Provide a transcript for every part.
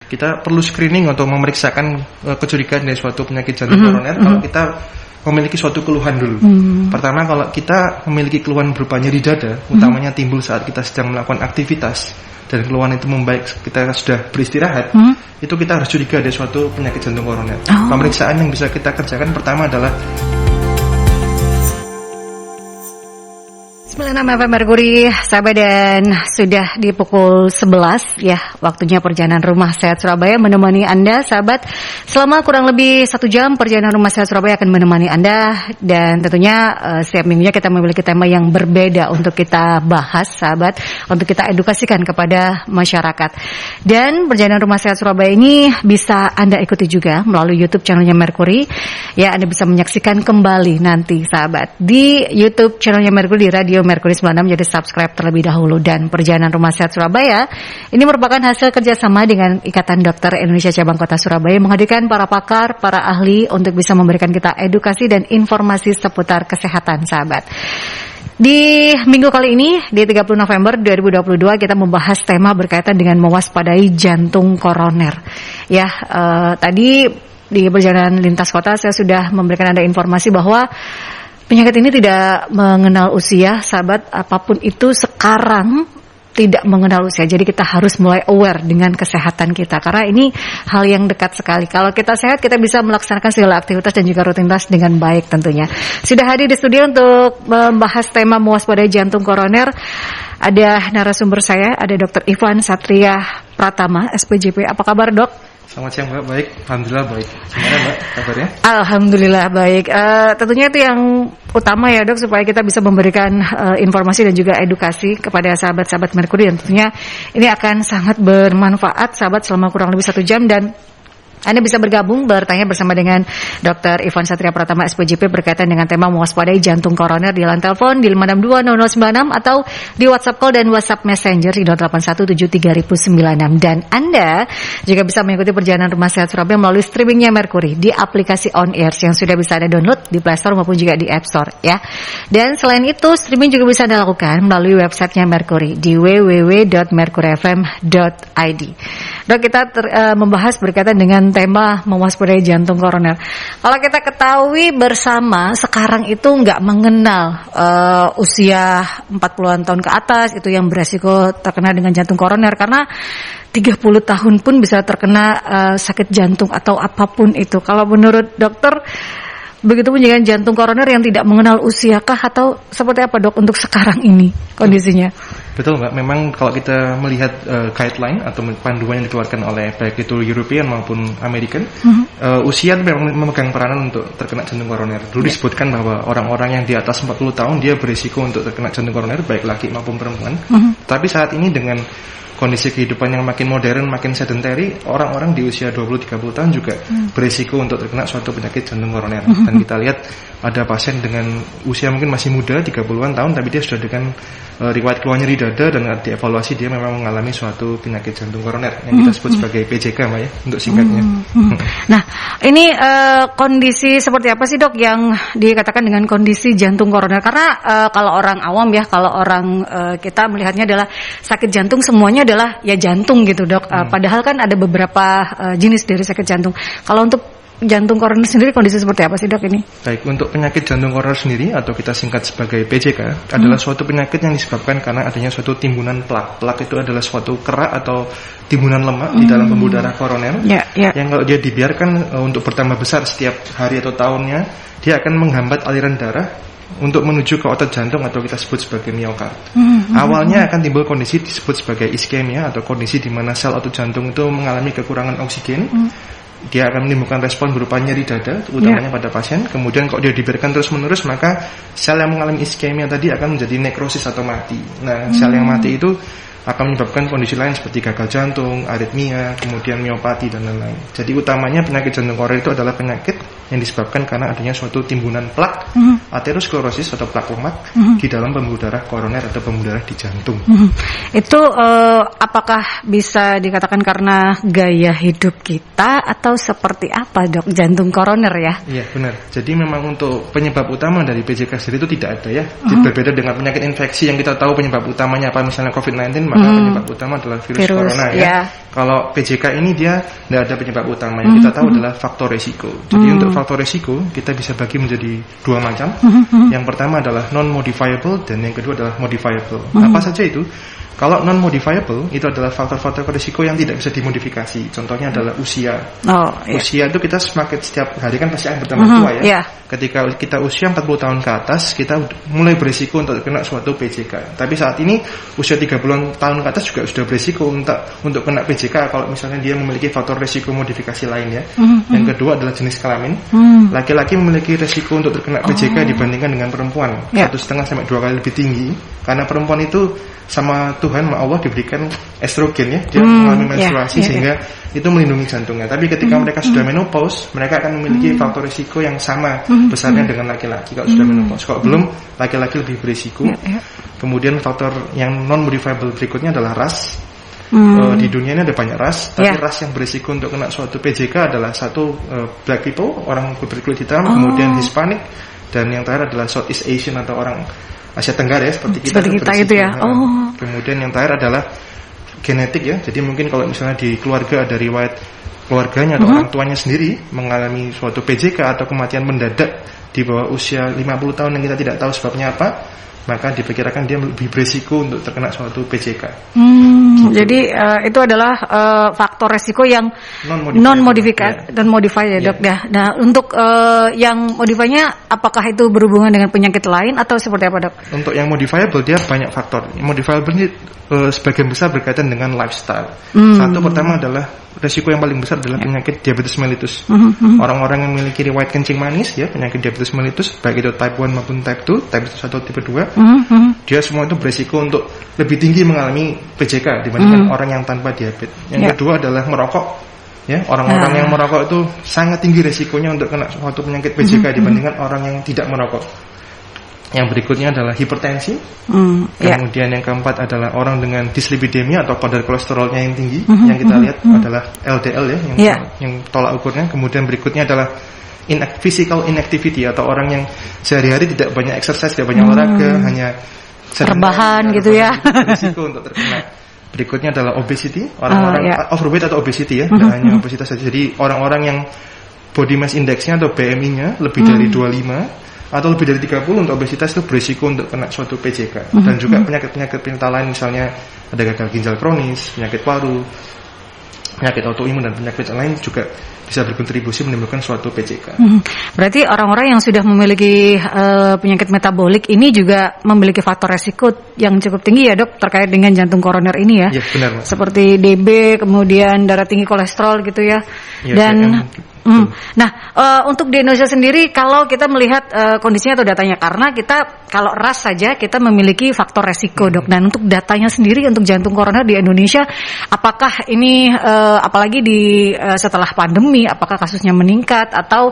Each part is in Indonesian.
kita perlu screening untuk memeriksakan kecurigaan dari suatu penyakit jantung koroner kalau kita memiliki suatu keluhan dulu. Pertama, kalau kita memiliki keluhan berupa nyeri dada, utamanya timbul saat kita sedang melakukan aktivitas dan keluhan itu membaik kita sudah beristirahat, itu kita harus curiga ada suatu penyakit jantung koroner. Pemeriksaan yang bisa kita kerjakan pertama adalah 96 FM Merkuri, sahabat, dan sudah di pukul 11 ya, waktunya perjalanan Rumah Sehat Surabaya menemani Anda, sahabat. Selama kurang lebih 1 jam perjalanan Rumah Sehat Surabaya akan menemani Anda, dan tentunya setiap minggunya kita memiliki tema yang berbeda untuk kita bahas, sahabat, untuk kita edukasikan kepada masyarakat. Dan perjalanan Rumah Sehat Surabaya ini bisa Anda ikuti juga melalui YouTube channelnya Merkuri. Ya, Anda bisa menyaksikan kembali nanti, sahabat, di YouTube channelnya Merkuri, di Radio Merkuri 96, jadi subscribe terlebih dahulu. Dan perjalanan Rumah Sehat Surabaya ini merupakan hasil kerjasama dengan Ikatan Dokter Indonesia Cabang Kota Surabaya, menghadirkan para pakar, para ahli untuk bisa memberikan kita edukasi dan informasi seputar kesehatan, sahabat. Di minggu kali ini, di 30 November 2022, kita membahas tema berkaitan dengan mewaspadai jantung koroner. Ya, tadi di perjalanan lintas kota saya sudah memberikan Anda informasi bahwa penyakit ini tidak mengenal usia, sahabat. Apapun itu sekarang tidak mengenal usia. Jadi kita harus mulai aware dengan kesehatan kita, karena ini hal yang dekat sekali. Kalau kita sehat, kita bisa melaksanakan segala aktivitas dan juga rutinitas dengan baik tentunya. Sudah hadir di studio untuk membahas tema mewaspadai jantung koroner, ada narasumber saya, ada Dr. Ivan Satria Pratama, SPJP. Apa kabar, Dok? Selamat siang, Mbak. Baik, alhamdulillah baik. Gimana, Mbak, kabarnya? Alhamdulillah baik. Tentunya itu yang utama ya, Dok, supaya kita bisa memberikan informasi dan juga edukasi kepada sahabat-sahabat Merkuri. Dan tentunya ini akan sangat bermanfaat, sahabat, selama kurang lebih 1 jam. Dan Anda bisa bergabung bertanya bersama dengan Dr. Ivan Satria Pratama, SPJP, berkaitan dengan tema mewaspadai jantung koroner di line telepon di 5620096 atau di WhatsApp call dan WhatsApp Messenger di 08173096. Dan Anda juga bisa mengikuti perjalanan Rumah Sehat Surabaya melalui streamingnya Merkuri di aplikasi On Air yang sudah bisa Anda download di Play Store maupun juga di App Store ya. Dan selain itu, streaming juga bisa Anda lakukan melalui websitenya Merkuri di www.merkurifm.id. Dok, kita membahas berkaitan dengan tema mewaspadai jantung koroner. Kalau kita ketahui bersama, sekarang itu nggak mengenal usia 40-an tahun ke atas itu yang beresiko terkena dengan jantung koroner, karena 30 tahun pun bisa terkena sakit jantung atau apapun itu. Kalau menurut dokter, begitu pun dengan jantung koroner yang tidak mengenal usia kah, atau seperti apa, Dok, untuk sekarang ini kondisinya? Betul, Mbak. Memang kalau kita melihat guideline atau panduan yang dikeluarkan oleh baik itu European maupun American, usia memang memegang peranan untuk terkena jantung koroner. Dulu disebutkan bahwa orang-orang yang di atas 40 tahun dia berisiko untuk terkena jantung koroner, baik laki maupun perempuan. Tapi saat ini dengan kondisi kehidupan yang makin modern, makin sedentary, orang-orang di usia 20-30 tahun juga berisiko untuk terkena suatu penyakit jantung koroner. Dan kita lihat ada pasien dengan usia mungkin masih muda, 30-an tahun, tapi dia sudah dengan riwayat keluhan nyeri dada, dan dievaluasi dia memang mengalami suatu penyakit jantung koroner yang kita sebut sebagai PJK, Mbak, ya, untuk singkatnya. Nah, ini kondisi seperti apa sih, Dok, yang dikatakan dengan kondisi jantung koroner? Karena kalau orang awam ya, kalau orang kita melihatnya adalah sakit jantung semuanya adalah ya jantung gitu, Dok. Padahal kan ada beberapa jenis dari sakit jantung. Kalau untuk jantung koroner sendiri kondisi seperti apa sih, Dok, ini? Baik, untuk penyakit jantung koroner sendiri atau kita singkat sebagai PJK adalah suatu penyakit yang disebabkan karena adanya suatu timbunan plak. Plak itu adalah suatu kerak atau timbunan lemak di dalam pembuluh darah koroner yang kalau dia dibiarkan untuk bertambah besar setiap hari atau tahunnya, dia akan menghambat aliran darah untuk menuju ke otot jantung atau kita sebut sebagai miokard. Awalnya akan timbul kondisi disebut sebagai iskemia atau kondisi di mana sel otot jantung itu mengalami kekurangan oksigen. Dia akan menimbulkan respon berupa nyeri dada, utamanya pada pasien. Kemudian kalau dia dibiarkan terus-menerus, maka sel yang mengalami iskemia tadi akan menjadi nekrosis atau mati. Nah, sel yang mati itu akan menyebabkan kondisi lain seperti gagal jantung, aritmia, kemudian miopati dan lain-lain. Jadi utamanya penyakit jantung koroner itu adalah penyakit yang disebabkan karena adanya suatu timbunan plak aterosklerosis atau plak lemak di dalam pembuluh darah koroner atau pembuluh darah di jantung. Itu apakah bisa dikatakan karena gaya hidup kita atau seperti apa, Dok? Jantung koroner ya? Iya, benar. Jadi memang untuk penyebab utama dari PJK sendiri itu tidak ada ya. Berbeda dengan penyakit infeksi yang kita tahu penyebab utamanya apa, misalnya COVID-19, maka penyebab utama adalah virus corona ya. Kalau PJK ini dia tidak ada penyebab utama, yang kita tahu adalah faktor resiko. Jadi untuk faktor resiko kita bisa bagi menjadi dua macam. Yang pertama adalah non-modifiable dan yang kedua adalah modifiable. Apa saja itu? Kalau non-modifiable itu adalah faktor-faktor risiko yang tidak bisa dimodifikasi. Contohnya adalah usia. Usia itu kita semakin setiap hari kan pasti akan bertambah tua ya. Ketika kita usia 40 tahun ke atas, kita mulai berisiko untuk kena suatu PJK. Tapi saat ini usia 30 tahun ke atas juga sudah berisiko untuk kena PJK kalau misalnya dia memiliki faktor risiko modifikasi lain ya. Yang kedua adalah jenis kelamin. Laki-laki memiliki risiko untuk terkena PJK dibandingkan dengan perempuan 1,5 sampai 2 kali lebih tinggi. Karena perempuan itu sama Tuhan, Allah diberikan estrogen ya, dia mengalami menstruasi sehingga itu melindungi jantungnya. Tapi ketika mereka sudah menopause, mereka akan memiliki faktor risiko yang sama besarnya dengan laki-laki kalau sudah menopause. Kalau belum, laki-laki lebih berisiko. Kemudian faktor yang non-modifiable berikutnya adalah ras. Di dunia ini ada banyak ras, tapi ras yang berisiko untuk kena suatu PJK adalah satu black people, orang berkulit hitam, kemudian Hispanic, dan yang terakhir adalah Southeast Asian atau orang Asia Tenggara ya, seperti kita itu ya. Kemudian yang terakhir adalah genetik ya. Jadi mungkin kalau misalnya di keluarga ada riwayat keluarganya atau orang tuanya sendiri mengalami suatu PJK atau kematian mendadak di bawah usia 50 tahun yang kita tidak tahu sebabnya apa, maka diperkirakan dia lebih berisiko untuk terkena suatu PJK. Jadi itu adalah faktor resiko yang non-modified ya dok ya. Nah untuk yang modifnya apakah itu berhubungan dengan penyakit lain atau seperti apa dok? Untuk yang modifiable dia banyak faktor. Modifiable ini sebagian besar berkaitan dengan lifestyle. Satu pertama adalah resiko yang paling besar adalah penyakit diabetes mellitus. Orang-orang yang memiliki riwayat kencing manis ya, penyakit diabetes mellitus baik itu type 1 maupun type 2, type 1 atau type 2, dia semua itu beresiko untuk lebih tinggi mengalami PJK dibandingkan orang yang tanpa diabetes. Yang kedua adalah merokok. Ya, orang-orang yang merokok itu sangat tinggi resikonya untuk kena suatu penyakit PJK dibandingkan orang yang tidak merokok. Yang berikutnya adalah hipertensi. Kemudian yang keempat adalah orang dengan dislipidemia atau kadar kolesterolnya yang tinggi. Yang kita lihat adalah LDL ya, yang tolak ukurnya. Kemudian berikutnya adalah physical inactivity atau orang yang sehari-hari tidak banyak exercise, tidak banyak olahraga, hanya rebahan gitu ya. Risiko untuk terkena. Berikutnya adalah obesity, orang-orang overweight atau obesity ya, tidak hanya obesitas saja. Jadi orang-orang yang body mass index-nya atau BMI-nya lebih dari 25 atau lebih dari 30 untuk obesitas itu berisiko untuk kena suatu PJK. Dan juga penyakit-penyakit penyerta lain, misalnya ada gagal ginjal kronis, penyakit paru, penyakit autoimun dan penyakit lain juga bisa berkontribusi menimbulkan suatu PJK. Berarti orang-orang yang sudah memiliki penyakit metabolik ini juga memiliki faktor resiko yang cukup tinggi ya dok terkait dengan jantung koroner ini ya. Iya benar. Mas. Seperti DB, kemudian darah tinggi kolesterol gitu ya. Dan nah untuk di Indonesia sendiri kalau kita melihat kondisinya atau datanya, karena kita kalau ras saja kita memiliki faktor resiko dok. Dan untuk datanya sendiri untuk jantung koroner di Indonesia, apakah ini apalagi di setelah pandemi, apakah kasusnya meningkat atau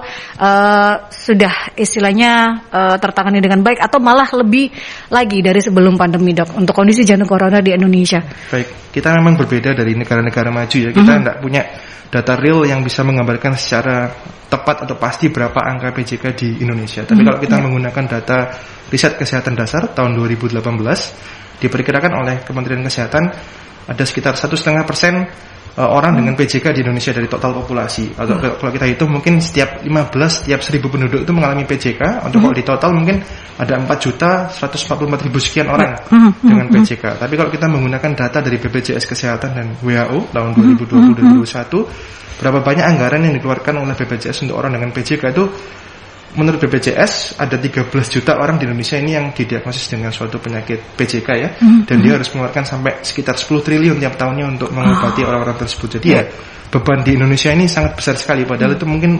sudah istilahnya tertangani dengan baik atau malah lebih lagi dari sebelum pandemi dok untuk kondisi jantung koroner di Indonesia? Baik, kita memang berbeda dari negara-negara maju ya. Kita tidak punya data real yang bisa menggambarkan secara tepat atau pasti berapa angka PJK di Indonesia. Tapi kalau kita menggunakan data riset kesehatan dasar tahun 2018, diperkirakan oleh Kementerian Kesehatan ada sekitar 1,5% orang dengan PJK di Indonesia dari total populasi. Atau kalau kita hitung mungkin setiap 1.000 penduduk itu mengalami PJK. Untuk kalau di total mungkin ada 4.144.000 sekian orang dengan PJK. Tapi kalau kita menggunakan data dari BPJS Kesehatan dan WHO tahun 2020-2021, berapa banyak anggaran yang dikeluarkan oleh BPJS untuk orang dengan PJK itu, menurut BPJS ada 13 juta orang di Indonesia ini yang didiagnosis dengan suatu penyakit PJK ya. Dan dia harus mengeluarkan sampai sekitar 10 triliun tiap tahunnya untuk mengobati orang-orang tersebut. Jadi ya beban di Indonesia ini sangat besar sekali. Padahal itu mungkin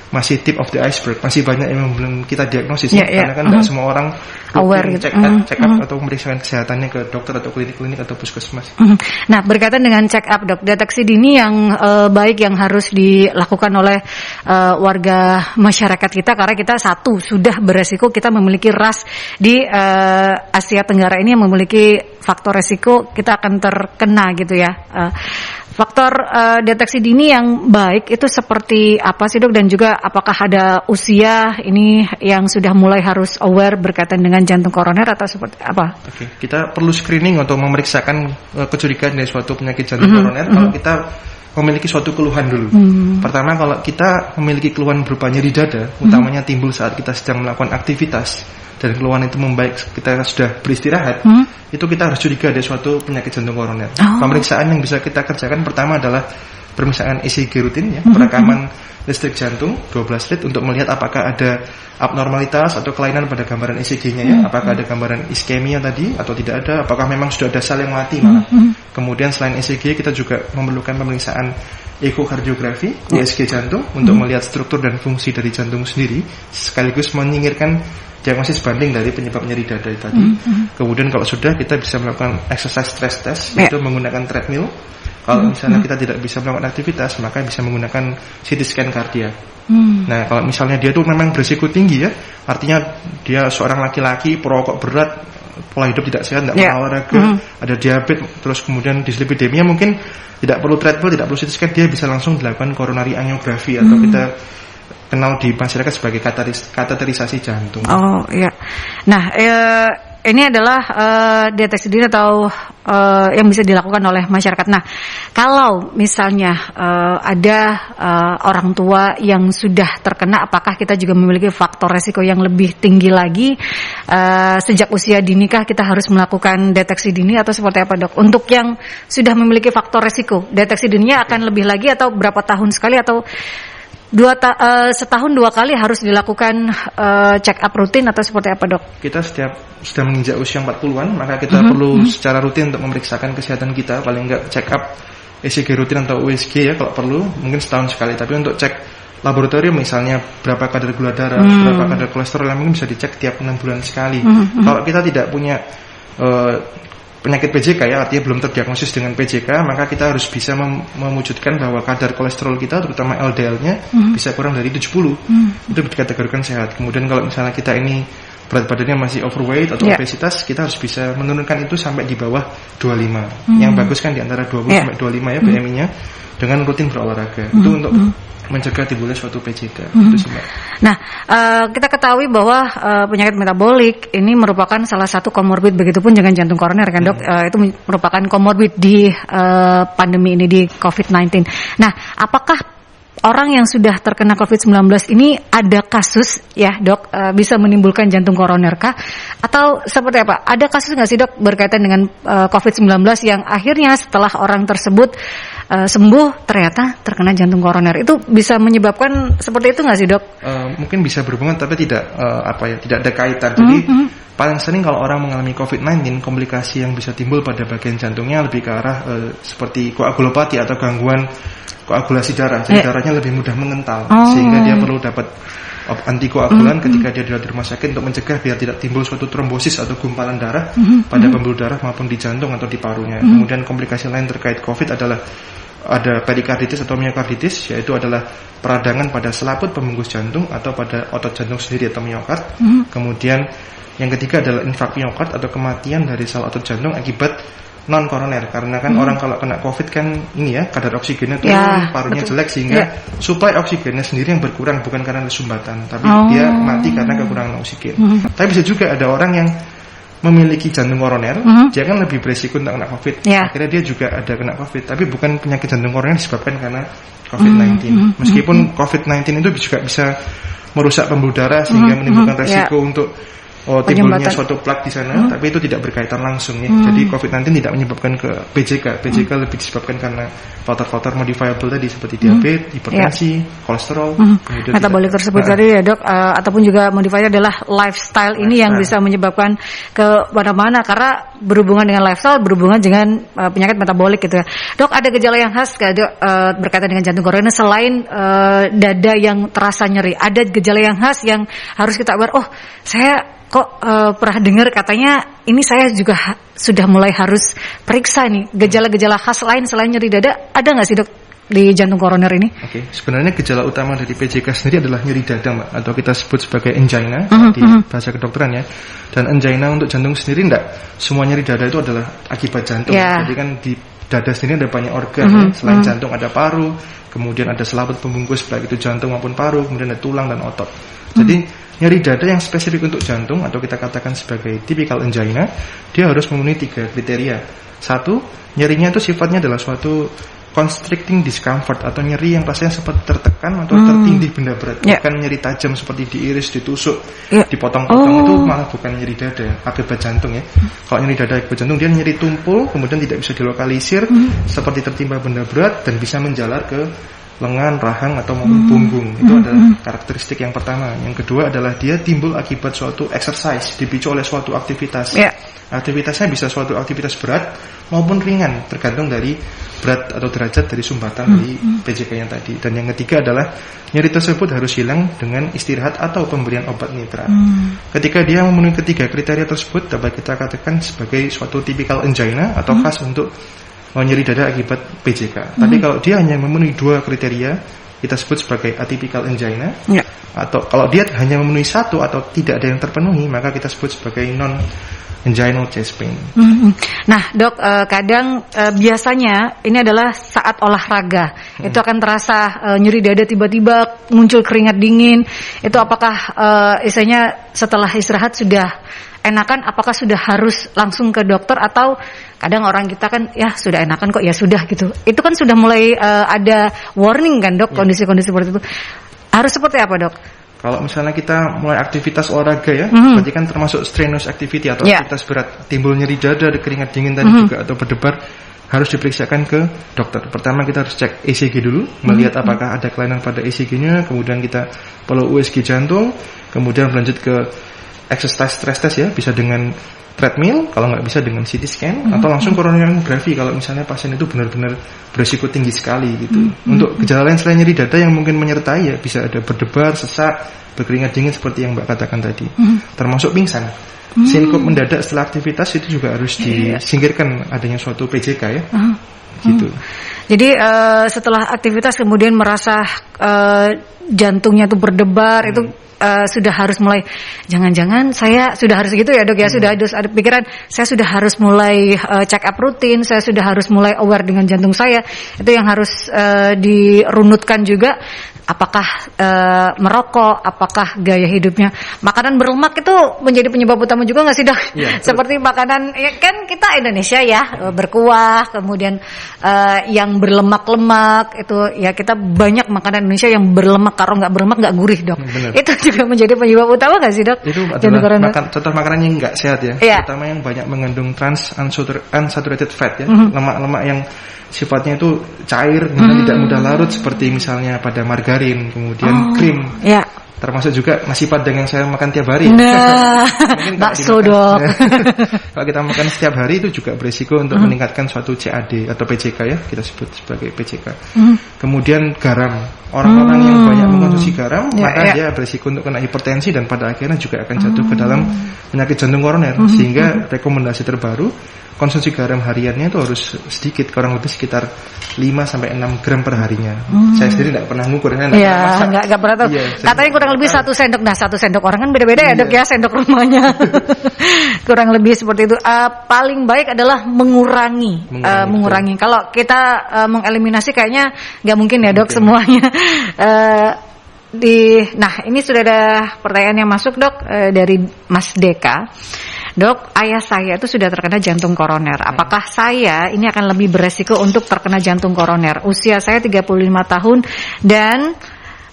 masih tip of the iceberg, masih banyak yang belum kita diagnosis karena kan tidak semua orang aware gitu. check up atau memeriksakan kesehatannya ke dokter atau klinik-klinik atau puskesmas. Nah, berkaitan dengan check up, Dok, deteksi dini yang baik yang harus dilakukan oleh warga masyarakat kita, karena kita satu sudah beresiko kita memiliki ras di Asia Tenggara ini yang memiliki faktor resiko kita akan terkena gitu ya. Faktor deteksi dini yang baik itu seperti apa sih, Dok? Dan juga apakah ada usia ini yang sudah mulai harus aware berkaitan dengan jantung koroner atau seperti apa? Oke, kita perlu screening untuk memeriksakan kecurigaan dari suatu penyakit jantung koroner kalau kita memiliki suatu keluhan dulu. Pertama, kalau kita memiliki keluhan berupa nyeri dada, utamanya timbul saat kita sedang melakukan aktivitas dan keluhan itu membaik kita sudah beristirahat, itu kita harus curiga ada suatu penyakit jantung koroner. Pemeriksaan yang bisa kita kerjakan pertama adalah pemeriksaan ECG rutin ya, perekaman listrik jantung 12 lead untuk melihat apakah ada abnormalitas atau kelainan pada gambaran ECG-nya ya, apakah ada gambaran iskemia tadi atau tidak ada, apakah memang sudah ada sel yang mati malah. Kemudian selain ECG kita juga memerlukan pemeriksaan ekokardiografi, USG jantung untuk melihat struktur dan fungsi dari jantung sendiri sekaligus menyingkirkan diagnosis banding dari penyebab nyeri dada tadi. Kemudian kalau sudah, kita bisa melakukan exercise stress test, yaitu menggunakan treadmill. Kalau misalnya kita tidak bisa melakukan aktivitas, maka bisa menggunakan CT scan kardiak. Nah, kalau misalnya dia tuh memang berisiko tinggi ya, artinya dia seorang laki-laki, perokok berat, pola hidup tidak sehat, tidak pernah olahraga, ada diabetes, terus kemudian dislipidemia, mungkin tidak perlu treadmill, tidak perlu CT scan, dia bisa langsung dilakukan coronary angiografi atau kita kenal di masyarakat sebagai kateterisasi jantung. Oh iya. Nah, ini adalah deteksi dini atau yang bisa dilakukan oleh masyarakat. Nah, kalau misalnya ada orang tua yang sudah terkena, apakah kita juga memiliki faktor resiko yang lebih tinggi lagi? Sejak usia dinikah kita harus melakukan deteksi dini atau seperti apa, Dok? Untuk yang sudah memiliki faktor resiko, deteksi dininya akan lebih lagi atau berapa tahun sekali atau setahun 2 kali harus dilakukan check up rutin atau seperti apa, Dok? Kita setiap sudah menginjak usia 40-an, maka kita perlu secara rutin untuk memeriksakan kesehatan kita, paling enggak check up ECG rutin atau USG ya kalau perlu, mungkin setahun sekali. Tapi untuk cek laboratorium misalnya berapa kadar gula darah, berapa kadar kolesterol, mungkin bisa dicek tiap 6 bulan sekali. Kalau kita tidak punya penyakit PJK ya, artinya belum terdiagnosis dengan PJK, maka kita harus bisa mewujudkan bahwa kadar kolesterol kita, terutama LDL-nya, bisa kurang dari 70. Itu dikategorikan sehat. Kemudian kalau misalnya kita ini berat badannya masih overweight atau obesitas, kita harus bisa menurunkan itu sampai di bawah 25. Yang bagus kan di antara 20 sampai 25 ya BMI-nya, dengan rutin berolahraga. Itu untuk mencegah timbulnya suatu PJK. Nah, kita ketahui bahwa penyakit metabolik ini merupakan salah satu komorbid, begitupun dengan jantung koroner kan, Dok? Itu merupakan komorbid di pandemi ini, di COVID-19. Nah, apakah orang yang sudah terkena COVID-19 ini ada kasus ya, Dok, bisa menimbulkan jantung koroner kah? Atau seperti apa? Ada kasus nggak sih, Dok, berkaitan dengan COVID-19 yang akhirnya setelah orang tersebut sembuh ternyata terkena jantung koroner? Itu bisa menyebabkan seperti itu nggak sih, Dok? Mungkin bisa berhubungan tapi tidak tidak ada kaitan. Jadi paling sering kalau orang mengalami COVID-19, komplikasi yang bisa timbul pada bagian jantungnya lebih ke arah seperti koagulopati atau gangguan koagulasi darah. Jadi darahnya lebih mudah mengental sehingga dia perlu dapat antikoagulan ketika dia di rumah sakit untuk mencegah biar tidak timbul suatu trombosis atau gumpalan darah pada pembuluh darah maupun di jantung atau di parunya. Kemudian komplikasi lain terkait COVID adalah ada perikarditis atau miokarditis, yaitu adalah peradangan pada selaput pembungkus jantung atau pada otot jantung sendiri atau miokard. Kemudian yang ketiga adalah infark miokard atau kematian dari sel otot jantung akibat non koroner, karena kan orang kalau kena COVID kan ini ya, kadar oksigennya turun, parunya jelek sehingga suplai oksigennya sendiri yang berkurang, bukan karena sumbatan, tapi dia mati karena kekurangan oksigen. Tapi bisa juga ada orang yang memiliki jantung koroner, dia kan lebih beresiko untuk kena COVID. Akhirnya dia juga ada kena COVID, tapi bukan penyakit jantung koroner disebabkan karena COVID-19. Meskipun COVID-19 itu juga bisa merusak pembuluh darah sehingga menimbulkan resiko untuk timbulnya suatu plak di sana, tapi itu tidak berkaitan langsung ya. Jadi COVID-19 tidak menyebabkan ke PJK. PJK lebih disebabkan karena faktor-faktor modifiable tadi seperti diabetes, hipertensi, kolesterol, metabolik tersebut tadi ya dok, ataupun juga modifier adalah lifestyle ini yang bisa menyebabkan ke mana-mana karena berhubungan dengan lifestyle, berhubungan dengan penyakit metabolik gitu ya. Dok, ada gejala yang khas dok, berkaitan dengan jantung koroner selain dada yang terasa nyeri, ada gejala yang khas yang harus kita aware. Oh, saya kok pernah dengar katanya ini saya juga sudah mulai harus periksa nih gejala-gejala khas lain selain nyeri dada, ada nggak sih dok di jantung koroner ini? Oke, sebenarnya gejala utama dari PJK sendiri adalah nyeri dada Mbak, atau kita sebut sebagai angina di bahasa kedokteran ya. Dan angina untuk jantung sendiri enggak semua nyeri dada itu adalah akibat jantung. Jadi kan di dada sendiri ada banyak organ ya. Selain jantung ada paru, kemudian ada selaput pembungkus baik itu jantung maupun paru, kemudian ada tulang dan otot. Jadi nyeri dada yang spesifik untuk jantung atau kita katakan sebagai typical angina, dia harus memenuhi 3 kriteria. 1, nyerinya itu sifatnya adalah suatu constricting discomfort atau nyeri yang rasanya seperti tertekan atau tertindih benda berat, bukan nyeri tajam seperti diiris, ditusuk, dipotong-potong. Itu malah bukan nyeri dada akibat jantung ya. Kalau nyeri dada akibat jantung dia nyeri tumpul, kemudian tidak bisa dilokalisir, seperti tertimpa benda berat dan bisa menjalar ke lengan, rahang atau maupun punggung. Itu adalah karakteristik yang pertama. Yang kedua adalah dia timbul akibat suatu exercise, dipicu oleh suatu aktivitas. Aktivitasnya bisa suatu aktivitas berat maupun ringan, tergantung dari berat atau derajat dari sumbatan dari PJK yang tadi. Dan yang ketiga adalah nyeri tersebut harus hilang dengan istirahat atau pemberian obat nitrat. Ketika dia memenuhi ketiga kriteria tersebut, dapat kita katakan sebagai suatu typical angina atau khas untuk nyeri dada akibat PJK. Tapi kalau dia hanya memenuhi 2 kriteria, kita sebut sebagai atypical angina. Atau kalau dia hanya memenuhi 1 atau tidak ada yang terpenuhi, maka kita sebut sebagai non-anginal chest pain. Nah dok, kadang biasanya ini adalah saat olahraga, itu akan terasa nyeri dada tiba-tiba, muncul keringat dingin. Itu apakah istilahnya setelah istirahat sudah enakan, apakah sudah harus langsung ke dokter, atau kadang orang kita kan ya sudah enakan kok ya sudah gitu. Itu kan sudah mulai ada warning kan dok, kondisi-kondisi seperti itu. Harus seperti apa dok? Kalau misalnya kita mulai aktivitas olahraga ya, berarti kan termasuk strenuous activity atau aktivitas berat, timbul nyeri dada, ada keringat dingin tadi juga atau berdebar, harus diperiksakan ke dokter. Pertama kita harus cek ECG dulu, melihat apakah ada kelainan pada ECG-nya, kemudian kita perlu USG jantung, kemudian berlanjut ke exercise stress test ya, bisa dengan treadmill, kalau nggak bisa dengan CT scan, atau langsung koronariografi kalau misalnya pasien itu benar-benar berisiko tinggi sekali gitu. Untuk gejala lain selain nyeri dada yang mungkin menyertai ya, bisa ada berdebar, sesak, berkeringat dingin seperti yang Mbak katakan tadi, termasuk pingsan. Sinkop mendadak setelah aktivitas itu juga harus disingkirkan adanya suatu PJK ya. Gitu. Jadi setelah aktivitas kemudian merasa jantungnya tuh berdebar, itu sudah harus mulai, jangan-jangan saya sudah harus gitu ya dok ya, sudah harus ada pikiran saya sudah harus mulai check up rutin, saya sudah harus mulai aware dengan jantung saya. Itu yang harus dirunutkan juga. Apakah merokok, apakah gaya hidupnya, makanan berlemak itu menjadi penyebab utama juga nggak sih dok? Seperti makanan ya kan kita Indonesia ya, berkuah, kemudian yang berlemak-lemak itu ya, kita banyak makanan Indonesia yang berlemak, kalau nggak berlemak nggak gurih dok. Itu juga menjadi penyebab utama nggak sih dok? Itu adalah contoh makanan yang nggak sehat ya, terutama yang banyak mengandung trans unsaturated fat ya, lemak-lemak yang sifatnya itu cair, tidak mudah larut, seperti misalnya pada margarin, kemudian krim, termasuk juga nasi padang yang saya makan tiap hari. Bakso dok. Kalau kita makan setiap hari itu juga berisiko untuk meningkatkan suatu CAD atau PJK ya, kita sebut sebagai PJK. Kemudian garam, orang-orang yang banyak mengkonsumsi garam, maka dia berisiko untuk kena hipertensi dan pada akhirnya juga akan jatuh ke dalam penyakit jantung koroner. Sehingga rekomendasi terbaru, konsumsi garam hariannya itu harus sedikit, kurang lebih sekitar 5-6 gram per harinya. Saya sendiri tidak pernah ngukur, nggak pernah tahu. Katanya kurang lebih 1 sendok. Nah 1 sendok orang kan beda-beda ya dok ya, sendok rumahnya. Kurang lebih seperti itu. Paling baik adalah mengurangi. Kalau kita mengeliminasi kayaknya nggak mungkin ya dok semuanya. Nah ini sudah ada pertanyaan yang masuk dok, dari Mas Deka. Dok, ayah saya itu sudah terkena jantung koroner. Apakah saya ini akan lebih beresiko untuk terkena jantung koroner? Usia saya 35 tahun dan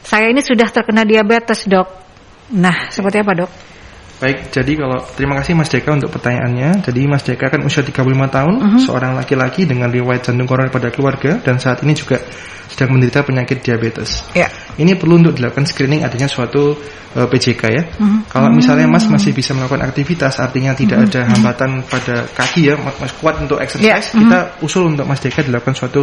saya ini sudah terkena diabetes, dok. Nah, seperti apa, dok? Baik, jadi terima kasih Mas Deka untuk pertanyaannya. Jadi Mas Deka kan usia 35 tahun, seorang laki-laki dengan riwayat jantung koroner pada keluarga dan saat ini juga sedang menderita penyakit diabetes. Ya. Ini perlu untuk dilakukan screening adanya suatu PJK ya. Kalau misalnya Mas masih bisa melakukan aktivitas, artinya tidak ada hambatan pada kaki ya, Mas kuat untuk exercise, kita usul untuk Mas Deka dilakukan suatu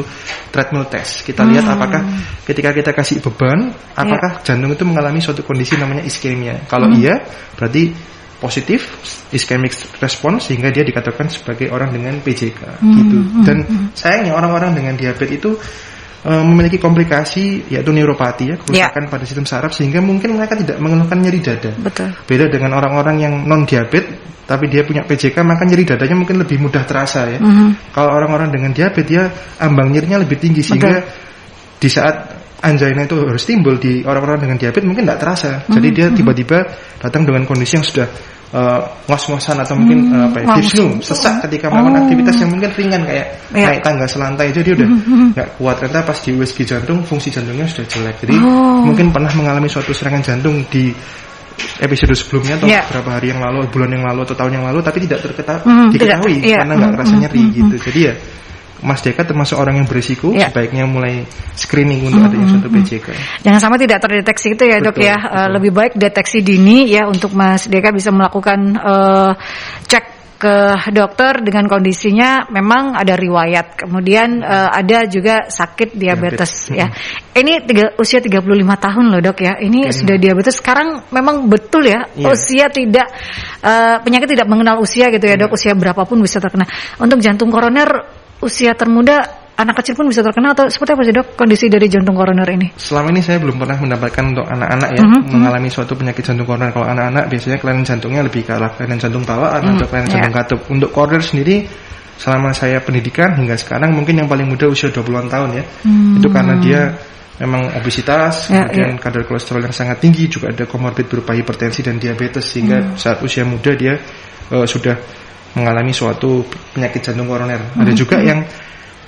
treadmill test. Kita lihat apakah ketika kita kasih beban, apakah jantung itu mengalami suatu kondisi namanya iskemia. Kalau iya, berarti positif ischemic response sehingga dia dikatakan sebagai orang dengan PJK gitu. Dan sayangnya orang-orang dengan diabetes itu memiliki komplikasi yaitu neuropati ya, kerusakan pada sistem saraf sehingga mungkin mereka tidak mengeluhkan nyeri dada. Betul. Beda dengan orang-orang yang non diabetes tapi dia punya PJK maka nyeri dadanya mungkin lebih mudah terasa ya. Kalau orang-orang dengan diabetes dia ambang nyerinya lebih tinggi sehingga di saat angina itu harus timbul di orang-orang dengan diabetes mungkin tidak terasa. Jadi dia tiba-tiba datang dengan kondisi yang sudah ngos-ngosan atau mungkin dyspnea, sesak ketika melakukan aktivitas yang mungkin ringan kayak naik tangga selantai aja dia udah nggak kuat karena pas di USG jantung fungsi jantungnya sudah jelek. Jadi mungkin pernah mengalami suatu serangan jantung di episode sebelumnya atau beberapa hari yang lalu, bulan yang lalu atau tahun yang lalu tapi tidak diketahui karena nggak ngerasa nyeri gitu. Jadi ya Mas Deka termasuk orang yang berisiko, sebaiknya mulai screening untuk adanya suatu PJK. Jangan sampai tidak terdeteksi itu ya. Betul, Dok ya. Lebih baik deteksi dini ya untuk Mas Deka bisa melakukan cek ke dokter dengan kondisinya memang ada riwayat, kemudian ada juga sakit diabetes ya. Ini usia 35 tahun loh Dok ya. Ini sudah diabetes. Sekarang memang betul ya, usia tidak penyakit tidak mengenal usia gitu ya Dok. Usia berapapun bisa terkena. Untuk jantung koroner usia termuda, anak kecil pun bisa terkena atau seperti apa sih Dok kondisi dari jantung koroner ini? Selama ini saya belum pernah mendapatkan untuk anak-anak ya mengalami suatu penyakit jantung koroner. Kalau anak-anak biasanya kelainan jantungnya lebih ke arah kelainan jantung bawaan atau kelainan jantung katup. Untuk koroner sendiri selama saya pendidikan hingga sekarang mungkin yang paling muda usia 20-an tahun ya. Itu karena dia memang obesitas, kemudian kadar kolesterol yang sangat tinggi, juga ada komorbid berupa hipertensi dan diabetes sehingga saat usia muda dia sudah mengalami suatu penyakit jantung koroner. Ada juga yang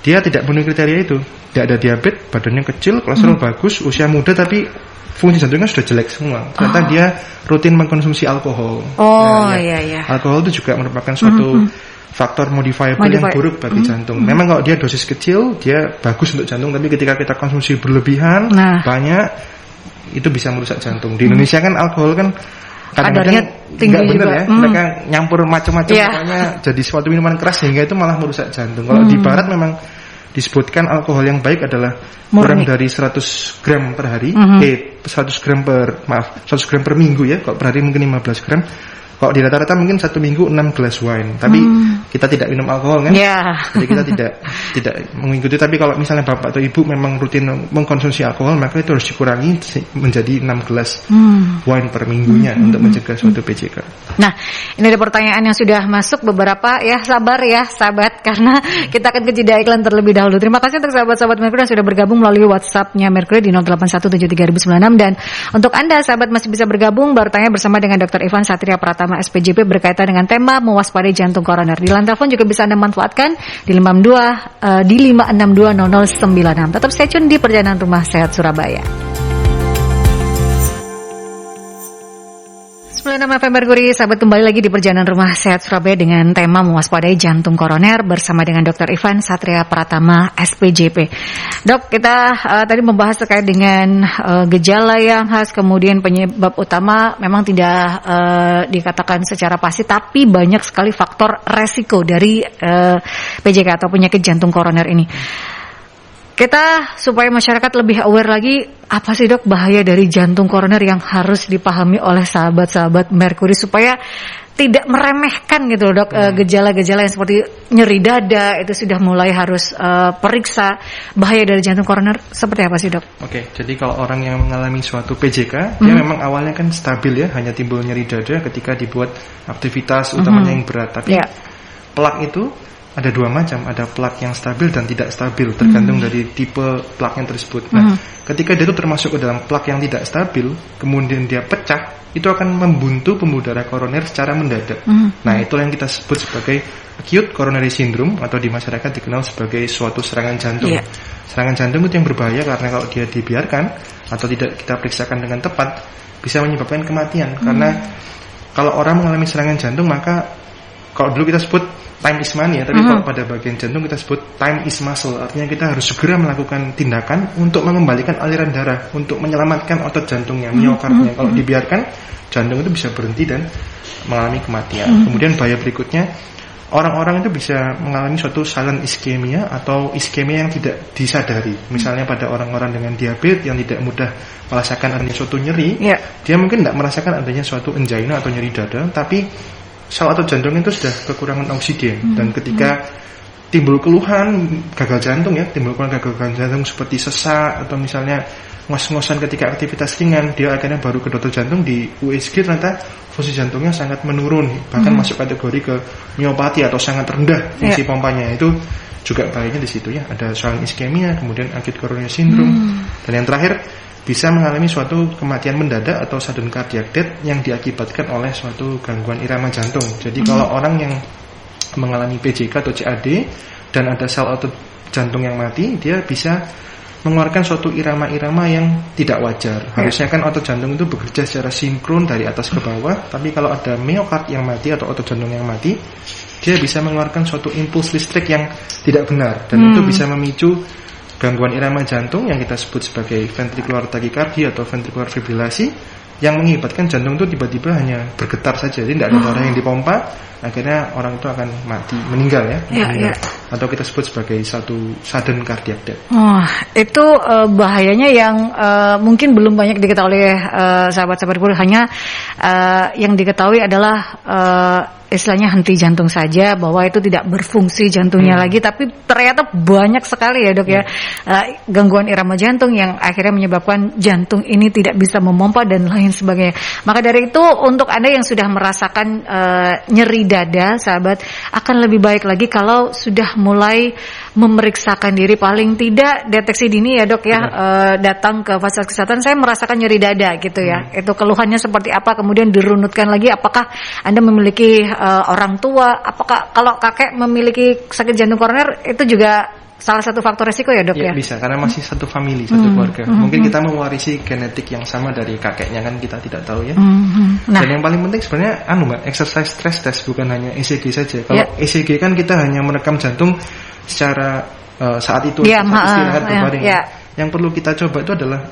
dia tidak memenuhi kriteria itu, tidak ada diabetes, badannya kecil, kolesterol bagus, usia muda tapi fungsi jantungnya sudah jelek semua. Ternyata dia rutin mengkonsumsi alkohol. Alkohol itu juga merupakan suatu faktor modifiable yang buruk bagi jantung. Memang kalau dia dosis kecil, dia bagus untuk jantung, tapi ketika kita konsumsi berlebihan, banyak, itu bisa merusak jantung. Di Indonesia kan alkohol kan kadang-kadang nggak benar ya, mereka nyampur macam-macam makanya jadi suatu minuman keras sehingga itu malah merusak jantung. Kalau di barat memang disebutkan alkohol yang baik adalah kurang dari 100 gram per hari, 100 gram per minggu ya. Kalau per hari mungkin 15 gram. Kalau di rata-rata mungkin 1 minggu 6 gelas wine. Tapi kita tidak minum alkohol kan? Jadi kita tidak mengikuti. Tapi kalau misalnya bapak atau ibu memang rutin mengkonsumsi alkohol, maka itu harus dikurangi menjadi 6 gelas wine per minggunya untuk mencegah suatu PJK. Nah, ini ada pertanyaan yang sudah masuk beberapa ya. Sabar ya sahabat, karena kita akan ke jeda iklan terlebih dahulu. Terima kasih untuk sahabat-sahabat Mercury yang sudah bergabung melalui WhatsApp-nya Mercury di 08173096. Dan untuk Anda sahabat masih bisa bergabung bertanya bersama dengan Dr. Ivan Satria Pratama SPJP berkaitan dengan tema mewaspadai jantung koroner. Di line telepon juga bisa Anda manfaatkan di 5620096. Tetap stay tune di Perjalanan Rumah Sehat Surabaya. 96 FM Mercury, sahabat kembali lagi di Perjalanan Rumah Sehat Surabaya dengan tema mewaspadai jantung koroner bersama dengan Dr. Ivan Satria Pratama SPJP. Dok, kita tadi membahas terkait dengan gejala yang khas, kemudian penyebab utama memang tidak dikatakan secara pasti, tapi banyak sekali faktor resiko dari PJK atau penyakit jantung koroner ini. Kita supaya masyarakat lebih aware lagi, apa sih Dok bahaya dari jantung koroner yang harus dipahami oleh sahabat-sahabat Mercury supaya tidak meremehkan gitu Dok, gejala-gejala yang seperti nyeri dada itu sudah mulai harus periksa. Bahaya dari jantung koroner seperti apa sih Dok? Oke, jadi kalau orang yang mengalami suatu PJK, dia memang awalnya kan stabil ya, hanya timbul nyeri dada ketika dibuat aktivitas utamanya yang berat. Tapi plak itu ada dua macam, ada plak yang stabil dan tidak stabil, tergantung dari tipe plaknya tersebut. Nah, ketika dia itu termasuk ke dalam plak yang tidak stabil, kemudian dia pecah, itu akan membuntu pembuluh darah koroner secara mendadak. Nah, itulah yang kita sebut sebagai acute coronary syndrome atau di masyarakat dikenal sebagai suatu serangan jantung. Serangan jantung itu yang berbahaya karena kalau dia dibiarkan atau tidak kita periksakan dengan tepat, bisa menyebabkan kematian karena kalau orang mengalami serangan jantung, maka kalau dulu kita sebut time is money ya, tapi kalau pada bagian jantung kita sebut time is muscle. Artinya kita harus segera melakukan tindakan untuk mengembalikan aliran darah, untuk menyelamatkan otot jantungnya, miokardnya. Kalau dibiarkan, jantung itu bisa berhenti dan mengalami kematian. Kemudian bahaya berikutnya, orang-orang itu bisa mengalami suatu silent ischemia atau iskemia yang tidak disadari. Misalnya pada orang-orang dengan diabetes yang tidak mudah merasakan adanya suatu nyeri, dia mungkin tidak merasakan adanya suatu angina atau nyeri dada, tapi sel otot jantung itu sudah kekurangan oksigen. Dan ketika timbul keluhan gagal jantung ya, timbul keluhan gagal jantung seperti sesak atau misalnya ngos-ngosan ketika aktivitas ringan, dia akhirnya baru ke dokter jantung, di USG ternyata fungsi jantungnya sangat menurun, bahkan masuk kategori ke miopati atau sangat rendah fungsi pompanya. Itu juga bahayanya di situ ya, ada silent ischemia, kemudian acute coronary syndrome, dan yang terakhir bisa mengalami suatu kematian mendadak atau sudden cardiac death yang diakibatkan oleh suatu gangguan irama jantung. Jadi kalau orang yang mengalami PJK atau CAD dan ada sel otot jantung yang mati, dia bisa mengeluarkan suatu irama-irama yang tidak wajar. Harusnya kan otot jantung itu bekerja secara sinkron dari atas ke bawah, tapi kalau ada miokard yang mati atau otot jantung yang mati, dia bisa mengeluarkan suatu impuls listrik yang tidak benar, dan itu bisa memicu gangguan irama jantung yang kita sebut sebagai ventricular tachycardia atau ventricular fibrilasi, yang mengakibatkan jantung itu tiba-tiba hanya bergetar saja, jadi tidak ada darah yang dipompa, akhirnya orang itu akan mati, meninggal ya, meninggal. Atau kita sebut sebagai satu sudden cardiac death. Itu bahayanya yang mungkin belum banyak diketahui oleh sahabat-sahabat guru, hanya yang diketahui adalah istilahnya henti jantung saja, bahwa itu tidak berfungsi jantungnya lagi, tapi ternyata banyak sekali ya dok ya, gangguan irama jantung yang akhirnya menyebabkan jantung ini tidak bisa memompa dan lain sebagainya. Maka dari itu untuk Anda yang sudah merasakan nyeri dada, sahabat, akan lebih baik lagi kalau sudah mulai memeriksakan diri, paling tidak deteksi dini ya dok ya, datang ke fasilitas kesehatan, saya merasakan nyeri dada gitu ya, itu keluhannya seperti apa, kemudian dirunutkan lagi apakah Anda memiliki orang tua, apakah kalau kakek memiliki sakit jantung koroner, itu juga salah satu faktor resiko ya dok ya? Bisa, karena masih satu family, satu keluarga. Mungkin kita mewarisi genetik yang sama dari kakeknya, kan kita tidak tahu ya. Dan yang paling penting sebenarnya Mbak, exercise stress test, bukan hanya ECG saja. Kalau ECG kan kita hanya merekam jantung secara saat itu, saat istirahat berbaring. Yang perlu kita coba itu adalah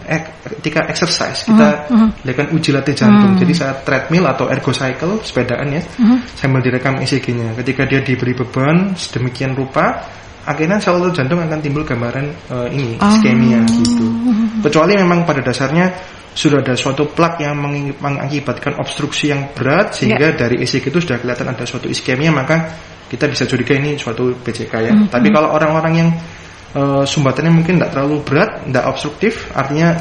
ketika exercise kita lakukan uji latih jantung. Jadi saat treadmill atau ergo cycle, sepedaan ya, sambil direkam ECG-nya. Ketika dia diberi beban sedemikian rupa, akhirnya sel otot jantung akan timbul gambaran iskemia gitu. Kecuali memang pada dasarnya sudah ada suatu plak yang mengakibatkan obstruksi yang berat, sehingga dari ECG itu sudah kelihatan ada suatu iskemia, maka kita bisa curiga ini suatu PJK ya. Tapi kalau orang-orang yang sumbatannya mungkin tidak terlalu berat, tidak obstruktif, artinya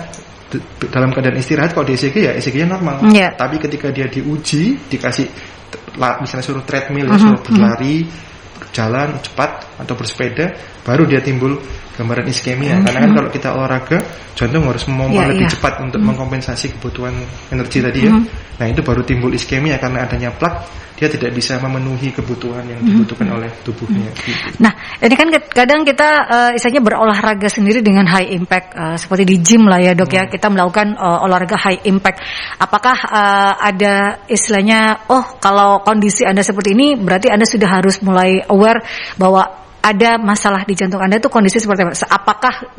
dalam keadaan istirahat, kalau di ECG ya ECG-nya normal. Tapi ketika dia diuji, dikasih misalnya suruh treadmill ya, suruh berlari, jalan cepat atau bersepeda, baru dia timbul gambaran iskemia. Karena kan kalau kita olahraga, jantung harus memompa lebih cepat untuk mengkompensasi kebutuhan energi tadi ya. Nah itu baru timbul iskemia, karena adanya plak, dia tidak bisa memenuhi kebutuhan yang dibutuhkan oleh tubuhnya gitu. Nah ini kan kadang kita istilahnya berolahraga sendiri dengan high impact, seperti di gym lah ya dok ya, kita melakukan olahraga high impact. Apakah ada istilahnya, kalau kondisi Anda seperti ini, berarti Anda sudah harus mulai aware bahwa ada masalah di jantung Anda, itu kondisi seperti apa? Apakah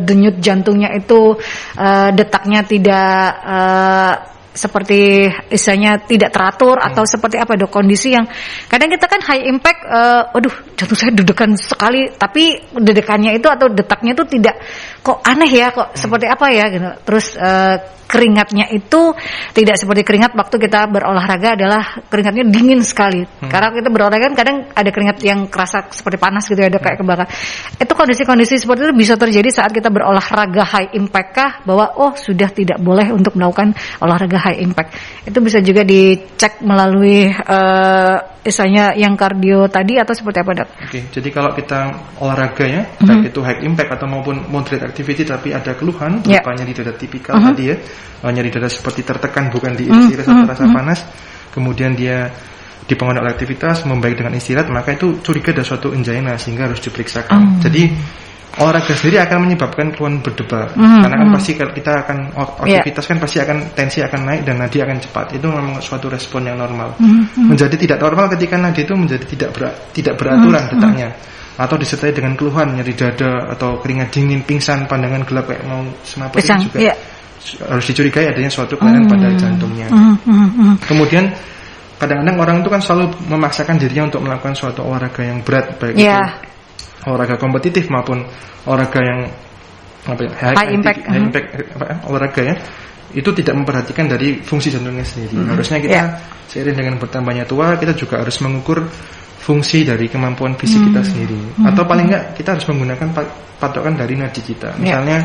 denyut jantungnya itu detaknya tidak seperti istilahnya tidak teratur, atau seperti apa dok, kondisi yang kadang kita kan high impact, jantung saya deg-degan sekali, tapi dedekannya itu atau detaknya itu tidak, kok aneh ya, kok seperti apa ya gitu. Terus keringatnya itu tidak seperti keringat waktu kita berolahraga, adalah keringatnya dingin sekali. Karena kita berolahraga kan kadang ada keringat yang kerasa seperti panas gitu ya dok, kayak kebakar. Itu kondisi-kondisi seperti itu bisa terjadi saat kita berolahraga high impact kah, bahwa sudah tidak boleh untuk melakukan olahraga high impact. Itu bisa juga dicek melalui misalnya yang kardio tadi, atau seperti apa dok? Jadi kalau kita olahraga ya, baik itu high impact atau maupun moderate activity, tapi ada keluhan berupa nyeri dada tipikal tadi ya, nyeri dada seperti tertekan, bukan diiris-iris atau rasa panas, kemudian dia dipengaruhi oleh aktivitas, membaik dengan istirahat, maka itu curiga ada suatu angina, sehingga harus diperiksakan. Jadi olahraga sendiri akan menyebabkan keluhan berdebar. Karena kan pasti kita akan aktivitas kan pasti akan tensi akan naik dan nadi akan cepat. Itu memang suatu respon yang normal. Menjadi tidak normal ketika nadi itu menjadi tidak beraturan detaknya, atau disertai dengan keluhan nyeri dada atau keringat dingin, pingsan, pandangan gelap kayak mau semaput, itu juga harus dicurigai adanya suatu kelainan pada jantungnya. Kemudian kadang-kadang orang itu kan selalu memaksakan dirinya untuk melakukan suatu olahraga yang berat, baik itu olahraga kompetitif maupun olahraga yang high impact olahraga ya, itu tidak memperhatikan dari fungsi jantungnya sendiri. Harusnya kita seiring dengan bertambahnya tua, kita juga harus mengukur fungsi dari kemampuan fisik kita sendiri, atau paling enggak kita harus menggunakan patokan dari nadi kita. Misalnya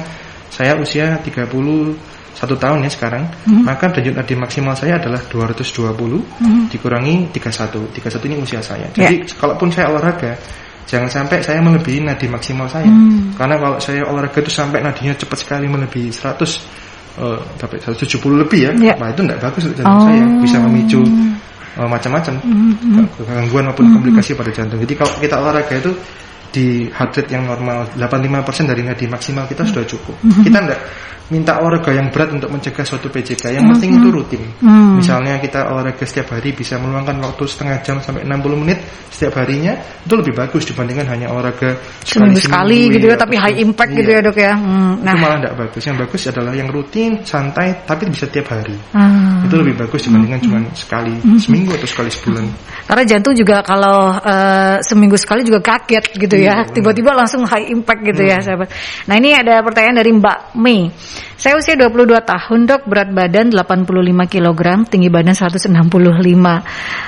saya usia 31 tahun ya sekarang, maka denyut nadi maksimal saya adalah 220 dikurangi 31 ini usia saya. Jadi kalaupun saya olahraga, jangan sampai saya melebihi nadi maksimal saya. Karena kalau saya olahraga itu sampai nadinya cepat sekali melebihi 170 lebih ya, nah itu tidak bagus untuk jantung saya, bisa memicu macam-macam gangguan maupun komplikasi pada jantung. Jadi kalau kita olahraga itu di heart rate yang normal 85% dari nadi maksimal kita sudah cukup. Kita enggak minta olahraga yang berat untuk mencegah suatu PJK. Yang penting itu rutin. Misalnya kita olahraga setiap hari bisa meluangkan waktu setengah jam sampai 60 menit setiap harinya, itu lebih bagus dibandingkan hanya olahraga sekali gitu ya, tapi high impact gitu ya dok ya. Itu malah tidak bagus. Yang bagus adalah yang rutin, santai, tapi bisa tiap hari. Itu lebih bagus dibandingkan cuma sekali seminggu atau sekali sebulan. Karena jantung juga kalau seminggu sekali juga kaget gitu ya, tiba-tiba langsung high impact gitu ya sahabat. Nah ini ada pertanyaan dari Mbak Mei. Saya usia 22 tahun dok, berat badan 85 kg, tinggi badan 165.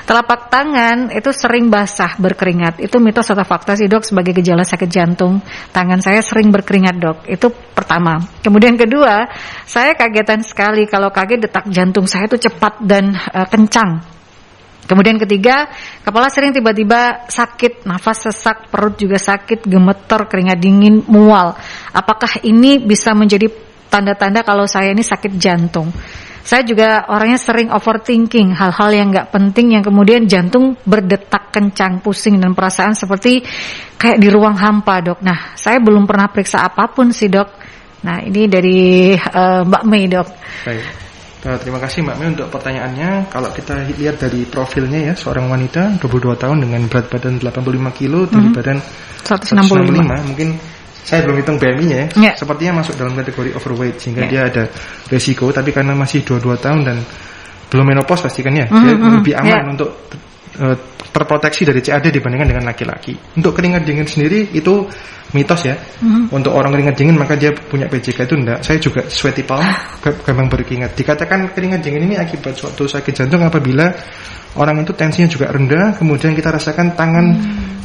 Telapak tangan itu sering basah berkeringat. Itu mitos atau fakta sih dok sebagai gejala sakit jantung? Tangan saya sering berkeringat dok. Itu pertama. Kemudian kedua, saya kagetan sekali kalau kaget detak jantung saya itu cepat dan kencang. Kemudian ketiga, kepala sering tiba-tiba sakit, nafas sesak, perut juga sakit, gemeter, keringat dingin, mual. Apakah ini bisa menjadi tanda-tanda kalau saya ini sakit jantung? Saya juga orangnya sering overthinking hal-hal yang nggak penting, yang kemudian jantung berdetak kencang, pusing dan perasaan seperti kayak di ruang hampa dok. Nah, saya belum pernah periksa apapun sih dok. Nah, ini dari Mbak Mei dok. Baik. Terima kasih Mbak Mei untuk pertanyaannya. Kalau kita lihat dari profilnya ya, seorang wanita 22 tahun dengan berat badan 85 kilo, tinggi badan 165. Mungkin saya belum hitung BMI-nya ya. Sepertinya masuk dalam kategori overweight, sehingga dia ada resiko. Tapi karena masih 22 tahun dan belum menopause pastikan ya, dia lebih aman untuk terproteksi dari CAD dibandingkan dengan laki-laki. Untuk keringat dingin sendiri itu mitos ya. Untuk orang keringat dingin maka dia punya PJK, itu enggak. Saya juga sweaty palm, gampang berkeringat. Dikatakan keringat dingin ini akibat suatu sakit jantung apabila orang itu tensinya juga rendah, kemudian kita rasakan tangan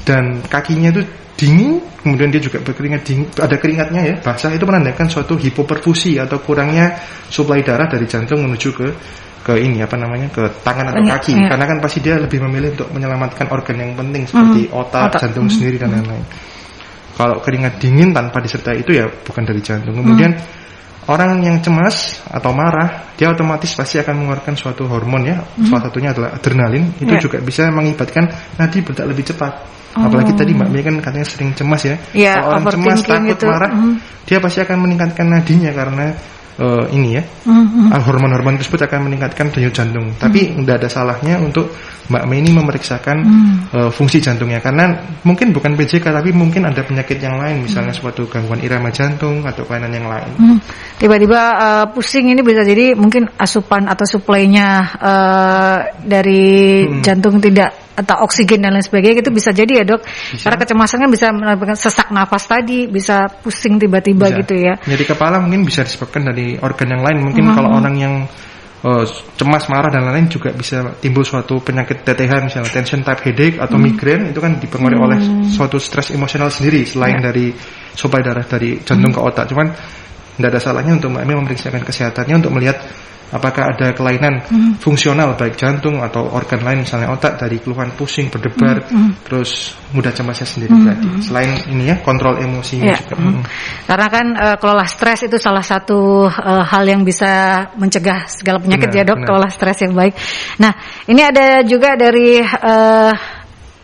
dan kakinya itu dingin, kemudian dia juga berkeringat dingin, ada keringatnya ya, basah. Itu menandakan suatu hipoperfusi atau kurangnya suplai darah dari jantung menuju ke ini ke tangan atau kaki. Karena kan pasti dia lebih memilih untuk menyelamatkan organ yang penting seperti otak, jantung sendiri dan lain-lain. Kalau keringat dingin tanpa disertai itu ya bukan dari jantung. Kemudian orang yang cemas atau marah, dia otomatis pasti akan mengeluarkan suatu hormon ya. Salah satunya adalah adrenalin. Itu juga bisa mengakibatkan nadi berdetak lebih cepat. Apalagi tadi Mbak Mei kan katanya sering cemas ya. Kalau orang cemas, takut, gitu, marah, dia pasti akan meningkatkan nadinya karena hormon-hormon tersebut akan meningkatkan denyut jantung. Tapi tidak ada salahnya untuk Mbak Mei ini memeriksakan fungsi jantungnya, karena mungkin bukan PJK tapi mungkin ada penyakit yang lain, misalnya suatu gangguan irama jantung atau kelainan yang lain. Tiba-tiba pusing ini bisa jadi mungkin asupan atau suplainya dari jantung tidak, atau oksigen dan lain sebagainya, itu bisa jadi ya dok. Bisa. Karena kecemasan kan bisa menyebabkan sesak nafas tadi, bisa pusing tiba-tiba gitu ya. Jadi kepala mungkin bisa disebabkan dari organ yang lain. Mungkin kalau orang yang cemas, marah dan lain-lain juga bisa timbul suatu penyakit TTH, misalnya tension type headache atau migrain. Itu kan dipengaruhi oleh suatu stres emosional sendiri selain dari suplai darah dari jantung ke otak. Cuman tidak ada salahnya untuk Mbak Mei memeriksakan kesehatannya untuk melihat apakah ada kelainan fungsional baik jantung atau organ lain, misalnya otak, dari keluhan pusing, berdebar, terus mudah cemasnya sendiri tadi. Selain ini ya, kontrol emosinya juga. Karena kan kelola stres itu salah satu hal yang bisa mencegah segala penyakit ya dok, kelola stres yang baik. Nah, ini ada juga dari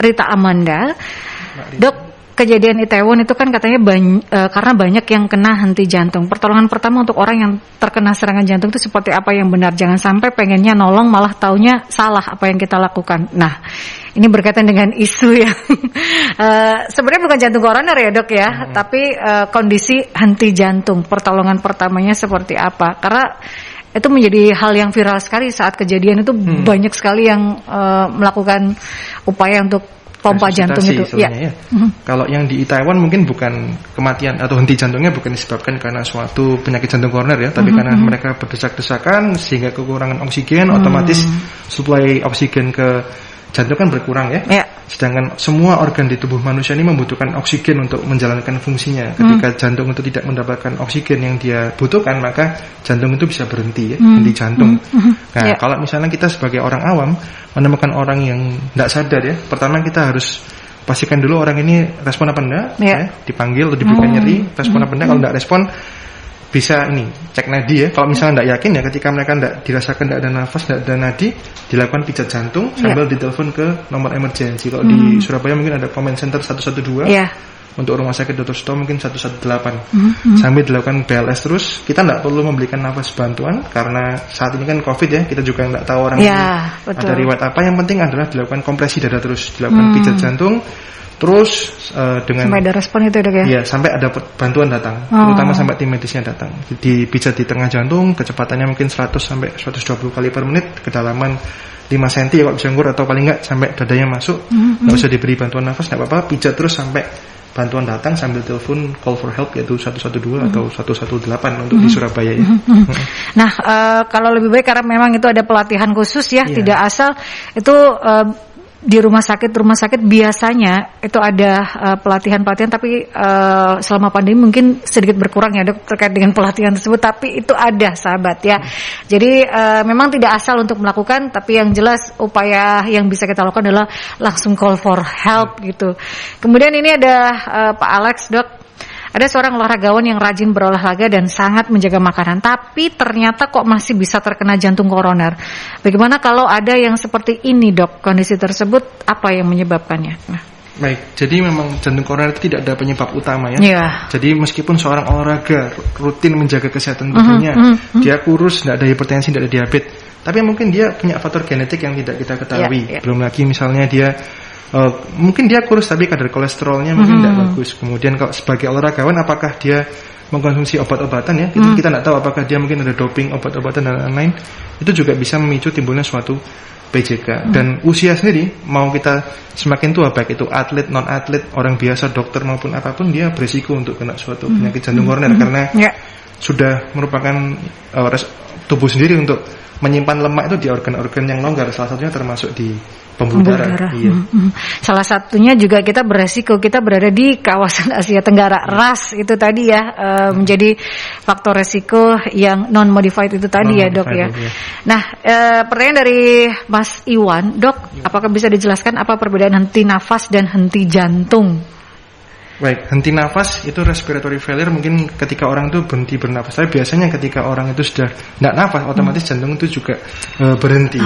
Rita Amanda. Dok, kejadian Itaewon itu kan katanya karena banyak yang kena henti jantung. Pertolongan pertama untuk orang yang terkena serangan jantung itu seperti apa yang benar? Jangan sampai pengennya nolong malah taunya salah apa yang kita lakukan. Nah, ini berkaitan dengan isu yang sebenarnya bukan jantung koroner ya dok ya, tapi kondisi henti jantung. Pertolongan pertamanya seperti apa? Karena itu menjadi hal yang viral sekali saat kejadian itu, banyak sekali yang melakukan upaya untuk pompa jantung itu. Ya. Kalau yang di Itaewon mungkin bukan kematian atau henti jantungnya bukan disebabkan karena suatu penyakit jantung koroner ya, tapi karena mereka berdesak-desakan sehingga kekurangan oksigen, otomatis suplai oksigen ke jantung kan berkurang ya. Sedangkan semua organ di tubuh manusia ini membutuhkan oksigen untuk menjalankan fungsinya. Ketika jantung itu tidak mendapatkan oksigen yang dia butuhkan, maka jantung itu bisa berhenti ya, henti jantung. Nah, kalau misalnya kita sebagai orang awam menemukan orang yang tidak sadar ya, pertama kita harus pastikan dulu orang ini respon apa enggak, ya, dipanggil atau diberikan nyeri, respon apa enggak. Kalau tidak respon, bisa ini cek nadi ya. Kalau misalnya tidak yakin ya, ketika mereka tidak dirasakan tidak ada nafas, tidak ada nadi, dilakukan pijat jantung sambil ditelepon ke nomor emergensi. Kalau di Surabaya mungkin ada comment center 112. Untuk rumah sakit Dr. Sutomo mungkin 118. Sambil dilakukan BLS terus. Kita tidak perlu memberikan nafas bantuan karena saat ini kan COVID ya, kita juga tidak tahu orang ini ada riwayat apa. Yang penting adalah dilakukan kompresi dada terus, dilakukan pijat jantung terus dengan sampai ada respon itu dok ya? Iya, sampai ada bantuan datang, terutama sampai tim medisnya datang. Dipijat di tengah jantung, kecepatannya mungkin 100 sampai 120 kali per menit, kedalaman 5 cm ya kalau bisa nggur, atau paling enggak sampai dadanya masuk. Nggak usah diberi bantuan nafas, nggak apa-apa, pijat terus sampai bantuan datang sambil telepon call for help yaitu 112 atau 118 untuk di Surabaya ya. Nah, kalau lebih baik karena memang itu ada pelatihan khusus ya, tidak asal itu di rumah sakit biasanya itu ada pelatihan-pelatihan, tapi selama pandemi mungkin sedikit berkurang ya dok terkait dengan pelatihan tersebut, tapi itu ada sahabat ya. Jadi memang tidak asal untuk melakukan, tapi yang jelas upaya yang bisa kita lakukan adalah langsung call for help gitu. Kemudian ini ada Pak Alex dok. Ada seorang olahragawan yang rajin berolahraga dan sangat menjaga makanan, tapi ternyata kok masih bisa terkena jantung koroner. Bagaimana kalau ada yang seperti ini dok? Kondisi tersebut apa yang menyebabkannya? Baik, jadi memang jantung koroner itu tidak ada penyebab utama ya. Jadi meskipun seorang olahraga rutin menjaga kesehatan tubuhnya, dia kurus, tidak ada hipertensi, tidak ada diabetes, tapi mungkin dia punya faktor genetik yang tidak kita ketahui. Belum lagi misalnya dia mungkin dia kurus tapi kadar kolesterolnya mungkin tidak bagus. Kemudian kalau sebagai olahragawan apakah dia mengkonsumsi obat-obatan ya, kita tidak tahu apakah dia mungkin ada doping, obat-obatan dan lain-lain. Itu juga bisa memicu timbulnya suatu PJK. Dan usia sendiri, mau kita semakin tua, baik itu atlet, non atlet, orang biasa, dokter maupun apapun, dia berisiko untuk kena suatu penyakit jantung koroner karena sudah merupakan tubuh sendiri untuk menyimpan lemak itu di organ-organ yang longgar, salah satunya termasuk di pembuluh darah. Salah satunya juga kita beresiko, kita berada di kawasan Asia Tenggara. Ras itu tadi ya menjadi faktor resiko yang non-modified itu tadi ya dok ya. Nah pertanyaan dari Mas Iwan, dok, apakah bisa dijelaskan apa perbedaan henti nafas dan henti jantung? Baik, henti nafas itu respiratory failure, mungkin ketika orang itu berhenti bernafas. Tapi biasanya ketika orang itu sudah tidak nafas, otomatis jantung itu juga berhenti.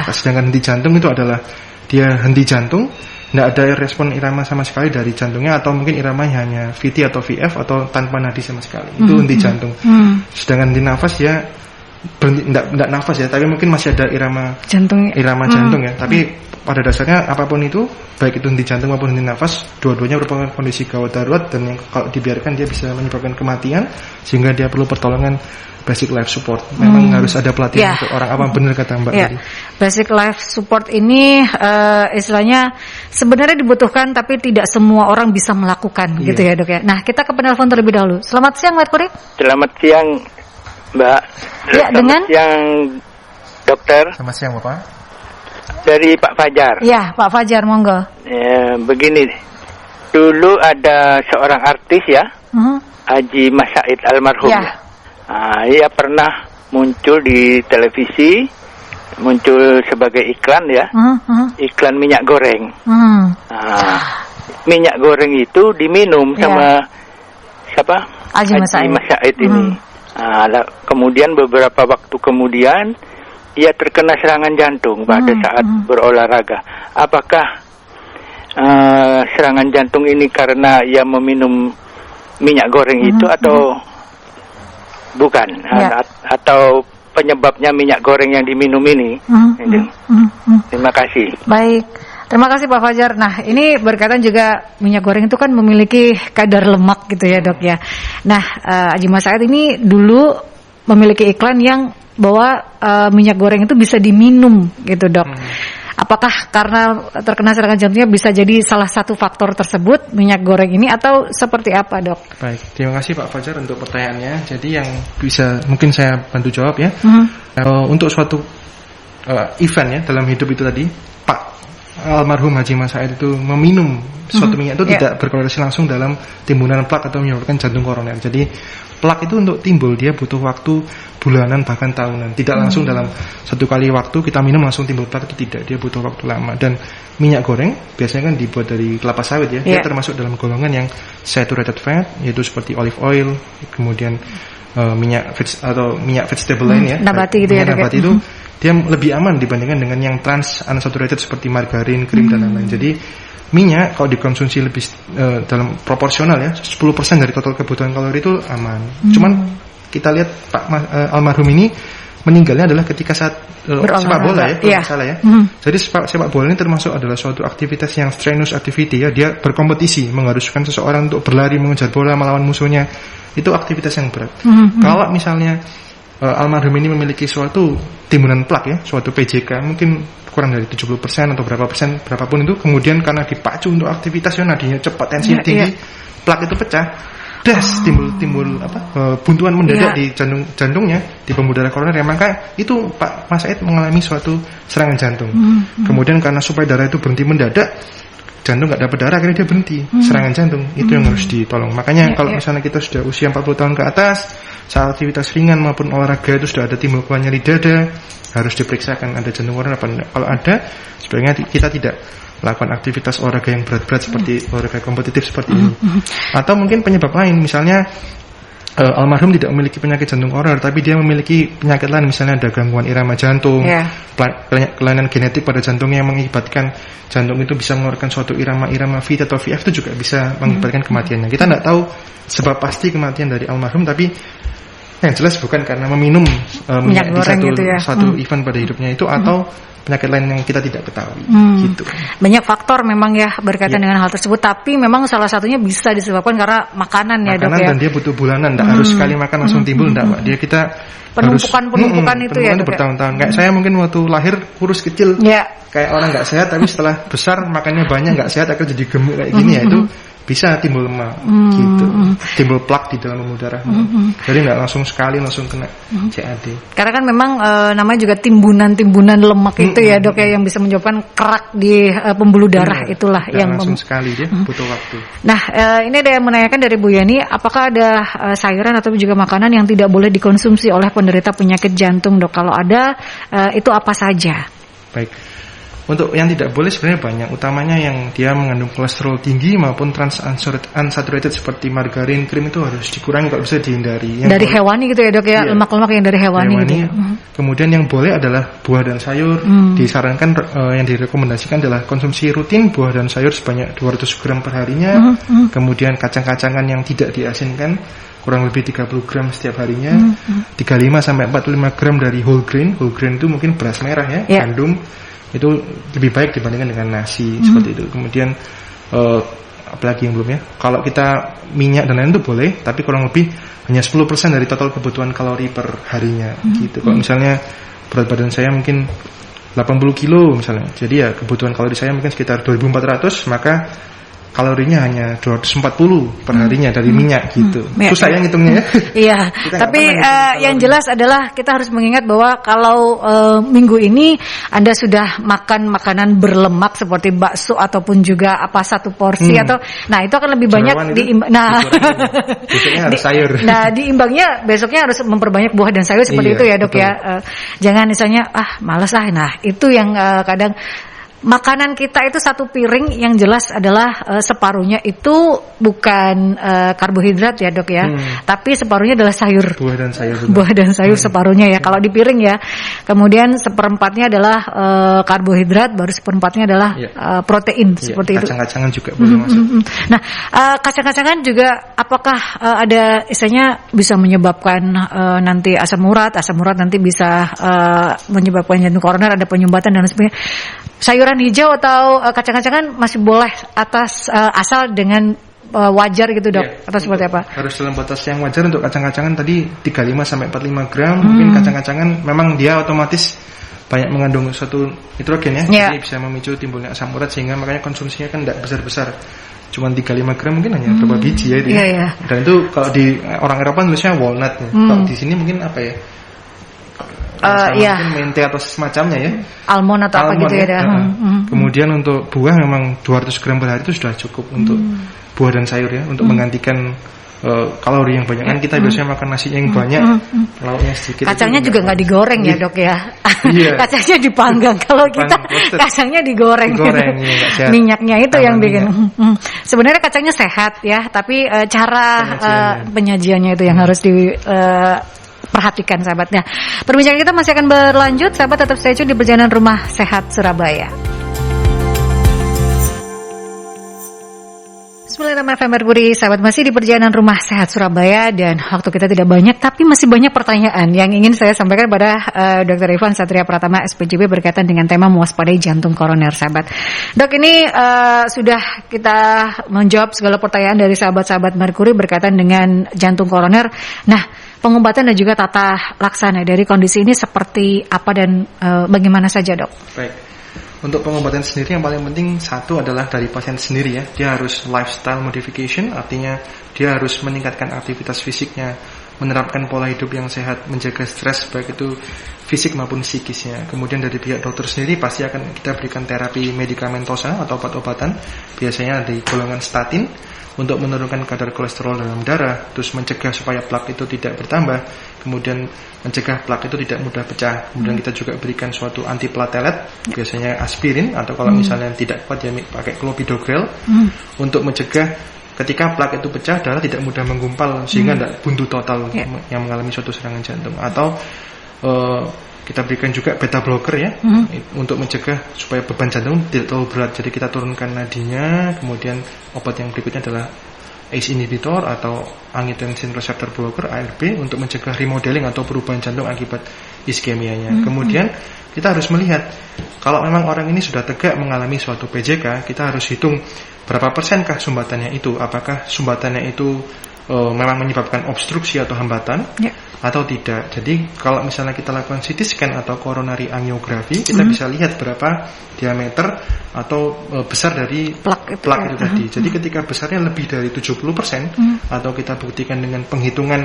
Sedangkan henti jantung itu adalah dia henti jantung, tidak ada respon irama sama sekali dari jantungnya, atau mungkin iramanya hanya VT atau VF atau tanpa nadi sama sekali. Itu henti jantung. Sedangkan henti nafas ya berhenti, tidak nafas ya, tapi mungkin masih ada irama jantung ya. Tapi pada dasarnya apapun itu, baik itu henti jantung maupun henti nafas, dua-duanya merupakan kondisi gawat darurat, dan yang kalau dibiarkan dia bisa menyebabkan kematian, sehingga dia perlu pertolongan basic life support. Memang harus ada pelatihan untuk orang awam, benar kata Mbak tadi. Basic life support ini istilahnya sebenarnya dibutuhkan, tapi tidak semua orang bisa melakukan gitu ya dok ya. Nah kita ke penelpon terlebih dahulu. Selamat siang Mbak Kurik. Selamat siang Mbak. Selamat siang dokter. Selamat siang Bapak. Dari Pak Fajar. Ya, Pak Fajar, monggo. Begini, dulu ada seorang artis ya, Haji Mas Said almarhum. Ia pernah muncul di televisi, muncul sebagai iklan ya, iklan minyak goreng. Minyak goreng itu diminum sama siapa? Haji Mas Said ini. Kemudian beberapa waktu kemudian ia terkena serangan jantung pada saat berolahraga. Apakah serangan jantung ini karena ia meminum minyak goreng itu atau bukan? Atau penyebabnya minyak goreng yang diminum ini? Terima kasih. Baik. Terima kasih Pak Fajar. Nah, ini berkaitan juga minyak goreng itu kan memiliki kadar lemak gitu ya, Dok ya. Nah, Haji Mas Said ini dulu memiliki iklan yang bahwa minyak goreng itu bisa diminum gitu, Dok. Apakah karena terkena serangan jantungnya bisa jadi salah satu faktor tersebut minyak goreng ini atau seperti apa, Dok? Baik, terima kasih Pak Fajar untuk pertanyaannya. Jadi yang bisa mungkin saya bantu jawab ya. Untuk suatu event ya dalam hidup itu tadi, Pak almarhum Haji Mas Said itu meminum suatu minyak itu tidak berkorelasi langsung dalam timbunan plak atau menyebabkan jantung koroner. Jadi plak itu untuk timbul dia butuh waktu bulanan bahkan tahunan. Tidak langsung dalam satu kali waktu kita minum langsung timbul plak, itu tidak. Dia butuh waktu lama. Dan minyak goreng biasanya kan dibuat dari kelapa sawit ya. Dia termasuk dalam golongan yang saturated fat, yaitu seperti olive oil, kemudian minyak vegetable lain ya. Nabati gitu ya. Nabati itu dia lebih aman dibandingkan dengan yang trans unsaturated seperti margarin, krim dan lain-lain. Jadi minyak kalau dikonsumsi lebih dalam proporsional ya, 10% dari total kebutuhan kalori itu aman. Cuman kita lihat Pak almarhum ini meninggalnya adalah ketika saat sepak bola ya, kalau salah ya. Jadi sepak bola ini termasuk adalah suatu aktivitas yang strenuous activity ya. Dia berkompetisi, mengharuskan seseorang untuk berlari mengejar bola melawan musuhnya. Itu aktivitas yang berat. Kalau misalnya almarhum ini memiliki suatu timbunan plak ya, suatu PJK mungkin kurang dari 70% atau berapa persen, berapapun itu, kemudian karena dipacu untuk aktivitas ya, nadinya cepat, tensinya tinggi, plak itu pecah, timbul buntuan mendadak di jantungnya, di pembuluh darah koroner, maka itu Pak Mas Said mengalami suatu serangan jantung. Kemudian karena supaya darah itu berhenti mendadak, jantung nggak dapat darah, akhirnya dia berhenti serangan jantung. Itu yang harus ditolong. Makanya kalau misalnya kita sudah usia 40 tahun ke atas, saat aktivitas ringan maupun olahraga itu sudah ada timbul keluar nyeri dada, harus diperiksakan ada jantung koroner apa enggak. Kalau ada, sebaiknya kita tidak melakukan aktivitas olahraga yang berat-berat seperti olahraga kompetitif seperti ini. Atau mungkin penyebab lain, misalnya almarhum tidak memiliki penyakit jantung koroner, tapi dia memiliki penyakit lain, misalnya ada gangguan irama jantung, kelainan genetik pada jantungnya yang mengakibatkan jantung itu bisa mengeluarkan suatu irama V atau VF, itu juga bisa mengakibatkan kematiannya. Kita tidak tahu sebab pasti kematian dari almarhum, tapi yang jelas bukan karena meminum minyak goreng di satu event pada hidupnya itu, atau penyakit lain yang kita tidak ketahui. Gitu. Banyak faktor memang ya berkaitan dengan hal tersebut, tapi memang salah satunya bisa disebabkan karena makanan ya, Dok ya. Dan dia butuh bulanan, tidak harus sekali makan langsung timbul, tidak Pak. Dia kita penumpukan itu ya, Dok. Bertahun-tahun. Kayak saya mungkin waktu lahir kurus kecil, kayak orang nggak sehat, tapi setelah besar makannya banyak, nggak sehat, akan jadi gemuk kayak gini ya, itu bisa timbul lemak gitu, timbul plak di dalam pembuluh darah. Jadi nggak langsung sekali langsung kena CAD. Karena kan memang namanya juga timbunan lemak itu ya, Dok ya, yang bisa menyebabkan kerak di pembuluh darah. Itulah yang langsung sekali dia butuh waktu. Nah, ini ada yang menanyakan dari Bu Yani, apakah ada sayuran atau juga makanan yang tidak boleh dikonsumsi oleh penderita penyakit jantung, Dok? Kalau ada, itu apa saja? Baik. Untuk yang tidak boleh sebenarnya banyak, utamanya yang dia mengandung kolesterol tinggi maupun trans unsaturated seperti margarin, krim, itu harus dikurangi kalau bisa dihindari. Yang dari hewani gitu ya, Dok ya, lemak-lemak yang dari hewani gitu ya. Kemudian yang boleh adalah buah dan sayur. Disarankan yang direkomendasikan adalah konsumsi rutin buah dan sayur sebanyak 200 gram per harinya. Kemudian kacang-kacangan yang tidak diasinkan kurang lebih 30 gram setiap harinya. 35 sampai 45 gram dari whole grain. Whole grain itu mungkin beras merah ya, gandum. Itu lebih baik dibandingkan dengan nasi seperti itu. Kemudian apalagi yang belum ya, kalau kita minyak dan lain itu boleh, tapi kurang lebih hanya 10% dari total kebutuhan kalori per harinya gitu. Kalau misalnya berat badan saya mungkin 80 kilo misalnya, jadi ya kebutuhan kalori saya mungkin sekitar 2400, maka kalorinya hanya 240 per harinya dari minyak gitu. Susah ya ngitungnya ya. Iya. Tapi yang jelas adalah kita harus mengingat bahwa kalau minggu ini Anda sudah makan makanan berlemak seperti bakso ataupun juga apa satu porsi atau, nah itu akan lebih banyak besoknya harus sayur. Nah, diimbangnya besoknya harus memperbanyak buah dan sayur seperti itu ya, Dok ya. Jangan misalnya malas nah itu yang kadang makanan kita itu satu piring yang jelas adalah separuhnya itu bukan karbohidrat ya, Dok ya, tapi separuhnya adalah sayur. Buah dan sayur. Buah dan sayur separuhnya ya. Kalau di piring ya. kemudian seperempatnya adalah karbohidrat, baru seperempatnya adalah protein, seperti itu. Kacang-kacangan juga boleh masuk. Nah, kacang-kacangan juga apakah ada istilahnya bisa menyebabkan nanti asam urat nanti bisa menyebabkan jantung koroner, ada penyumbatan dan sebagainya. Sayuran hijau atau kacang-kacangan masih boleh asal dengan wajar gitu dok, atau seperti apa? Harus dalam batas yang wajar. Untuk kacang-kacangan tadi 35 sampai 45 gram. Mungkin kacang-kacangan memang dia otomatis banyak mengandung suatu nitrogen ya, jadi bisa memicu timbulnya asam urat, sehingga makanya konsumsinya kan tidak besar-besar. Cuman 35 gram mungkin hanya beberapa biji ya itu. Dan itu kalau di orang Eropa nulisnya walnut ya. Kalau di sini mungkin apa ya? Mungkin mente atau semacamnya ya. Almond atau apa gitu ya. Kemudian untuk buah memang 200 gram per hari itu sudah cukup untuk buah dan sayur ya, untuk menggantikan kalori yang banyak. Kan kita biasanya makan nasinya yang banyak, lauknya sedikit. Kacangnya juga nggak digoreng ya dok ya. Kacangnya dipanggang. Kalau kita kacangnya digoreng. Minyaknya itu yang bikin. Sebenarnya kacangnya sehat ya, tapi cara penyajiannya itu yang harus diperhatikan sahabatnya. Perbincangan kita masih akan berlanjut. Sahabat tetap stay tune di Perjalanan Rumah Sehat Surabaya. FM Merkuri, sahabat, masih di Perjalanan Rumah Sehat Surabaya, dan waktu kita tidak banyak tapi masih banyak pertanyaan yang ingin saya sampaikan pada Dr. Ivan Satria Pratama SPJB berkaitan dengan tema mewaspadai jantung koroner, sahabat. Dok, ini sudah kita menjawab segala pertanyaan dari sahabat-sahabat Merkuri berkaitan dengan jantung koroner. Nah, pengobatan dan juga tata laksana dari kondisi ini seperti apa dan bagaimana saja dok? Baik. Untuk pengobatan sendiri yang paling penting satu adalah dari pasien sendiri ya. Dia harus lifestyle modification, artinya dia harus meningkatkan aktivitas fisiknya, menerapkan pola hidup yang sehat, menjaga stres baik itu fisik maupun psikisnya. Kemudian dari pihak dokter sendiri pasti akan kita berikan terapi medikamentosa atau obat-obatan, biasanya di golongan statin untuk menurunkan kadar kolesterol dalam darah, terus mencegah supaya plak itu tidak bertambah, kemudian mencegah plak itu tidak mudah pecah. Kemudian kita juga berikan suatu antiplatelet, biasanya aspirin, atau kalau misalnya tidak kuat ya pakai clopidogrel untuk mencegah ketika plak itu pecah, darah tidak mudah menggumpal sehingga tidak buntu total yang mengalami suatu serangan jantung. Atau kita berikan juga beta blocker ya, untuk mencegah supaya beban jantung tidak terlalu berat. Jadi kita turunkan nadinya. Kemudian obat yang berikutnya adalah ACE inhibitor atau angiotensin receptor blocker ARB untuk mencegah remodeling atau perubahan jantung akibat iskemianya. Kemudian kita harus melihat kalau memang orang ini sudah tegak mengalami suatu PJK, kita harus hitung berapa persenkah sumbatannya itu. Apakah sumbatannya itu memang menyebabkan obstruksi atau hambatan atau tidak. Jadi kalau misalnya kita lakukan CT scan atau coronary angiografi, kita bisa lihat berapa diameter atau besar dari plak itu tadi. Jadi ketika besarnya lebih dari 70% atau kita buktikan dengan penghitungan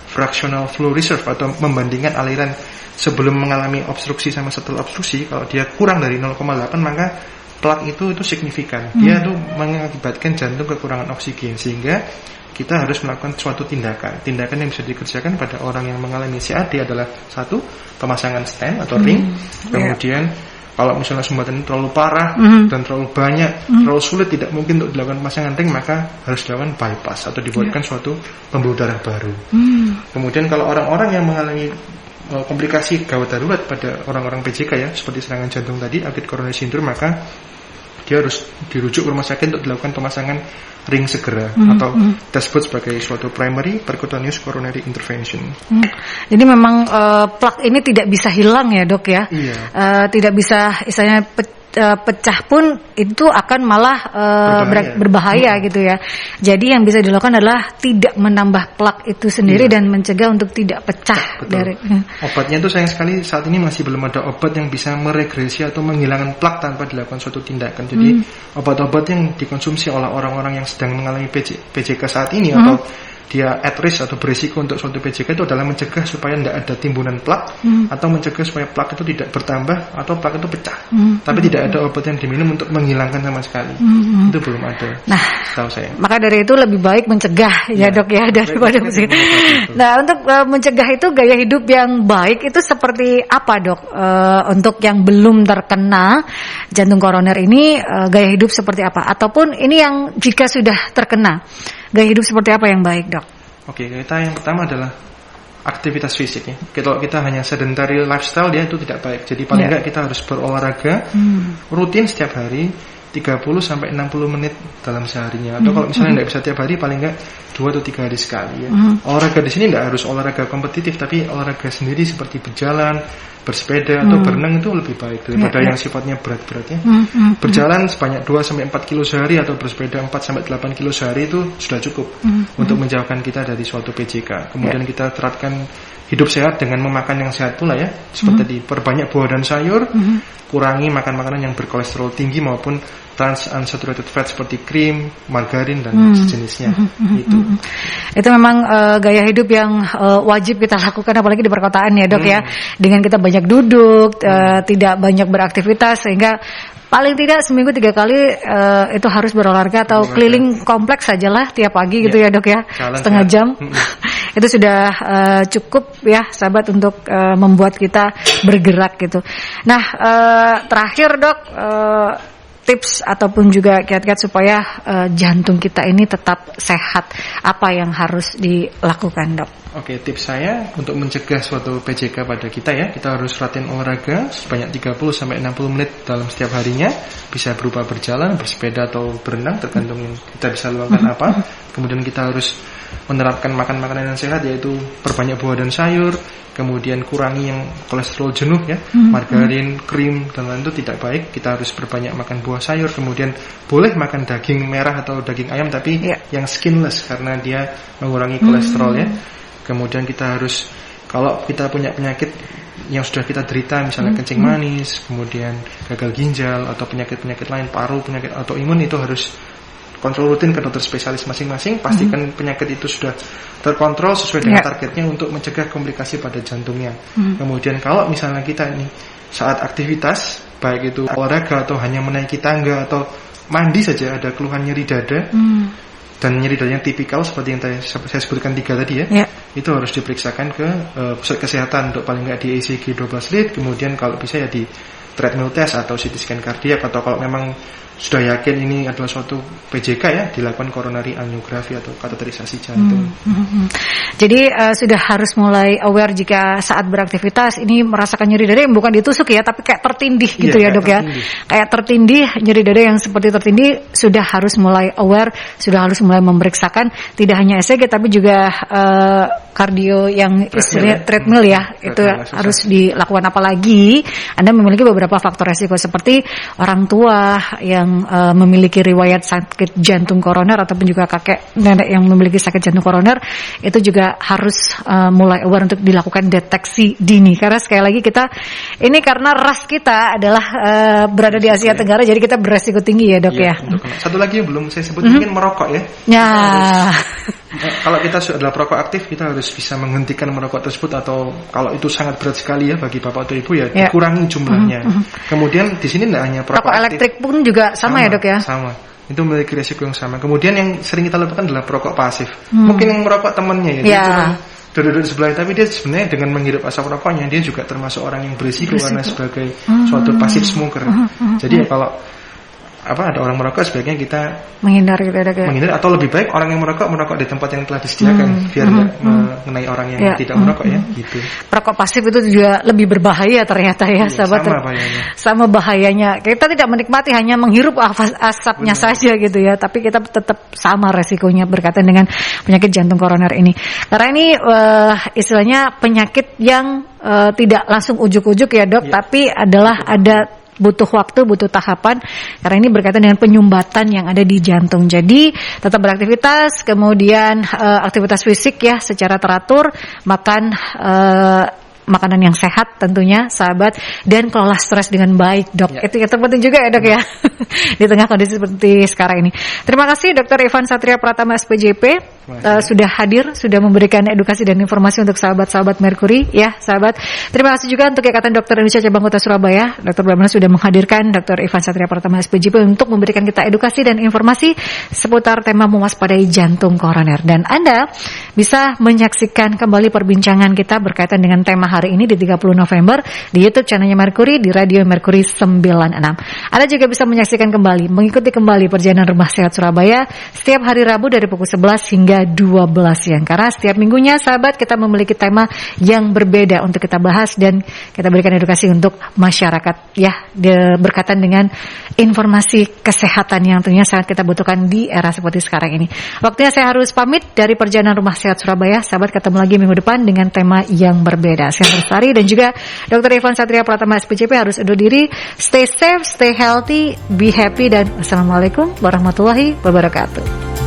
fractional flow reserve atau membandingkan aliran sebelum mengalami obstruksi sama setelah obstruksi, kalau dia kurang dari 0,8 maka plak itu signifikan. Dia itu mengakibatkan jantung kekurangan oksigen, sehingga kita harus melakukan suatu tindakan yang bisa dikerjakan pada orang yang mengalami CAD adalah satu, pemasangan stent atau ring. Kemudian kalau misalnya sumbatan terlalu parah dan terlalu banyak, terlalu sulit, tidak mungkin untuk dilakukan pemasangan ring, maka harus dilakukan bypass atau dibuatkan suatu pembuluh darah baru. Kemudian kalau orang-orang yang mengalami komplikasi gawat darurat pada orang-orang PJK ya, seperti serangan jantung tadi, acute coronary syndrome, maka dia harus dirujuk ke rumah sakit untuk dilakukan pemasangan ring segera atau kita sebut sebagai suatu primary percutaneous coronary intervention. Jadi memang plak ini tidak bisa hilang ya dok ya? Tidak bisa istilahnya pecah pun itu akan malah berbahaya gitu ya. Jadi yang bisa dilakukan adalah tidak menambah plak itu sendiri dan mencegah untuk tidak pecah. Dari obatnya itu sayang sekali saat ini masih belum ada obat yang bisa meregresi atau menghilangkan plak tanpa dilakukan suatu tindakan. Jadi obat-obat yang dikonsumsi oleh orang-orang yang sedang mengalami PJK saat ini atau dia at risk atau berisiko untuk suatu PJK itu adalah mencegah supaya tidak ada timbunan plak atau mencegah supaya plak itu tidak bertambah atau plak itu pecah. Tapi tidak ada obat yang diminum untuk menghilangkan sama sekali. Itu belum ada. Nah, tahu saya. Maka dari itu lebih baik mencegah ya dok ya daripada mencegah. Nah, untuk mencegah itu gaya hidup yang baik itu seperti apa dok? Untuk yang belum terkena jantung koroner ini gaya hidup seperti apa? Ataupun ini yang jika sudah terkena, gaya hidup seperti apa yang baik dok? Oke, kita yang pertama adalah aktivitas fisik ya. Kalau kita hanya sedentary lifestyle dia itu tidak baik. Jadi paling enggak kita harus berolahraga rutin setiap hari 30 sampai 60 menit dalam seharinya. Atau kalau misalnya tidak bisa tiap hari paling enggak 2 atau 3 hari sekali ya. Olahraga di sini tidak harus olahraga kompetitif, tapi olahraga sendiri seperti berjalan, bersepeda atau berenang itu lebih baik daripada yang sifatnya berat-berat ya. Berjalan sebanyak 2 sampai 4 kilo sehari atau bersepeda 4 sampai 8 kilo sehari itu sudah cukup untuk menjauhkan kita dari suatu PJK. Kemudian kita terapkan hidup sehat dengan memakan yang sehat pula ya. Seperti tadi, perbanyak buah dan sayur, kurangi makan makanan yang berkolesterol tinggi maupun trans unsaturated fat seperti krim, margarin dan sejenisnya. Itu memang gaya hidup yang wajib kita lakukan apalagi di perkotaan ya Dok ya. Dengan kita banyak duduk, tidak banyak beraktivitas sehingga paling tidak seminggu 3 kali itu harus berolahraga atau keliling kompleks sajalah tiap pagi gitu ya Dok ya. Setengah jam. Itu sudah cukup ya sahabat untuk membuat kita bergerak gitu. Nah terakhir Dok, tips ataupun juga kiat-kiat supaya jantung kita ini tetap sehat, apa yang harus dilakukan Dok? Oke, tips saya untuk mencegah suatu PJK pada kita ya, kita harus rutin olahraga sebanyak 30 sampai 60 menit dalam setiap harinya, bisa berupa berjalan, bersepeda atau berenang tergantung kita bisa luangkan apa. Kemudian kita harus menerapkan makan makanan yang sehat yaitu perbanyak buah dan sayur, kemudian kurangi yang kolesterol jenuh ya, margarin, krim dan lain itu tidak baik. Kita harus perbanyak makan buah sayur, kemudian boleh makan daging merah atau daging ayam tapi yang skinless karena dia mengurangi kolesterol ya. Kemudian kita harus, kalau kita punya penyakit yang sudah kita derita misalnya kencing manis, kemudian gagal ginjal atau penyakit-penyakit lain, paru, penyakit autoimun, itu harus kontrol rutin ke dokter spesialis masing-masing. Pastikan penyakit itu sudah terkontrol sesuai dengan targetnya untuk mencegah komplikasi pada jantungnya. Kemudian kalau misalnya kita ini saat aktivitas, baik itu olahraga atau hanya menaiki tangga atau mandi saja ada keluhan nyeri dada dan nyeri dada yang tipikal seperti yang saya sebutkan 3 tadi ya, itu harus diperiksakan ke pusat kesehatan untuk paling nggak di ECG 12 lead. Kemudian kalau bisa ya di treadmill test atau CT scan kardiak, atau kalau memang sudah yakin ini adalah suatu PJK ya, dilakukan coronary angiografi atau kateterisasi jantung. Jadi sudah harus mulai aware jika saat beraktivitas ini merasakan nyeri dada yang bukan ditusuk ya, tapi kayak tertindih gitu ya Dok ya. Kayak tertindih, nyeri dada yang seperti tertindih, sudah harus mulai aware, sudah harus mulai memeriksakan tidak hanya ECG tapi juga kardio yang istilahnya treadmill ya, itu harus dilakukan. Apalagi Anda memiliki beberapa faktor resiko seperti orang tua yang memiliki riwayat sakit jantung koroner ataupun juga kakek nenek yang memiliki sakit jantung koroner, itu juga harus mulai aware untuk dilakukan deteksi dini. Karena sekali lagi kita ini karena ras kita adalah berada di Asia Tenggara, jadi kita beresiko tinggi ya Dok ya. Satu lagi yang belum saya sebut mungkin merokok ya. Kalau kita adalah perokok aktif, kita harus bisa menghentikan merokok tersebut, atau kalau itu sangat berat sekali ya bagi bapak atau ibu ya dikurangi jumlahnya. Kemudian di sini tidak hanya perokok elektrik pun juga sama ya Dok ya. Sama. Itu memiliki resiko yang sama. Kemudian yang sering kita lakukan adalah perokok pasif. Mungkin yang merokok temannya ya. Dia cuma duduk di sebelah, tapi dia sebenarnya dengan menghirup asap rokoknya dia juga termasuk orang yang berisiko karena sebagai suatu passive smoker. Jadi ya kalau ada orang merokok, sebaiknya kita menghindar gitu ya Dok ya. Menghindar, atau lebih baik orang yang merokok di tempat yang telah disediakan biar tidak mengenai orang yang tidak merokok ya gitu. Perokok pasif itu juga lebih berbahaya ternyata ya sahabat. Sama bahayanya. Kita tidak menikmati, hanya menghirup asapnya saja gitu ya, tapi kita tetap sama resikonya berkaitan dengan penyakit jantung koroner ini. Karena ini istilahnya penyakit yang tidak langsung ujuk-ujuk ya Dok, tapi adalah ada butuh waktu, butuh tahapan, karena ini berkaitan dengan penyumbatan yang ada di jantung. Jadi tetap beraktivitas, kemudian aktivitas fisik ya secara teratur, makan makanan yang sehat tentunya sahabat, dan kelola stres dengan baik Dok. Itu penting juga ya Dok ya di tengah kondisi seperti sekarang ini. Terima kasih Dr. Ivan Satria Pratama SPJP sudah hadir, sudah memberikan edukasi dan informasi untuk sahabat-sahabat Mercury ya sahabat. Terima kasih juga untuk Ikatan Dokter Indonesia Cabang Kota Surabaya, Dr. Bramana sudah menghadirkan Dr. Ivan Satria Pratama SPJP untuk memberikan kita edukasi dan informasi seputar tema mewaspadai jantung koroner. Dan Anda bisa menyaksikan kembali perbincangan kita berkaitan dengan tema hari ini di 30 November di YouTube channelnya Mercury, di Radio Mercury 96. Anda juga bisa menyaksikan kembali, mengikuti kembali perjalanan Rumah Sehat Surabaya setiap hari Rabu dari pukul 11 hingga 12 siang. Karena setiap minggunya sahabat kita memiliki tema yang berbeda untuk kita bahas dan kita berikan edukasi untuk masyarakat ya, berkaitan dengan informasi kesehatan yang tentunya sangat kita butuhkan di era seperti sekarang ini. Waktunya saya harus pamit dari perjalanan Rumah Sehat Surabaya. Sahabat, ketemu lagi minggu depan dengan tema yang berbeda. Saya Lestari dan juga Dr. Ivan Satria Pratama SPCP harus undur diri. Stay safe, stay healthy, be happy, dan wassalamualaikum warahmatullahi wabarakatuh.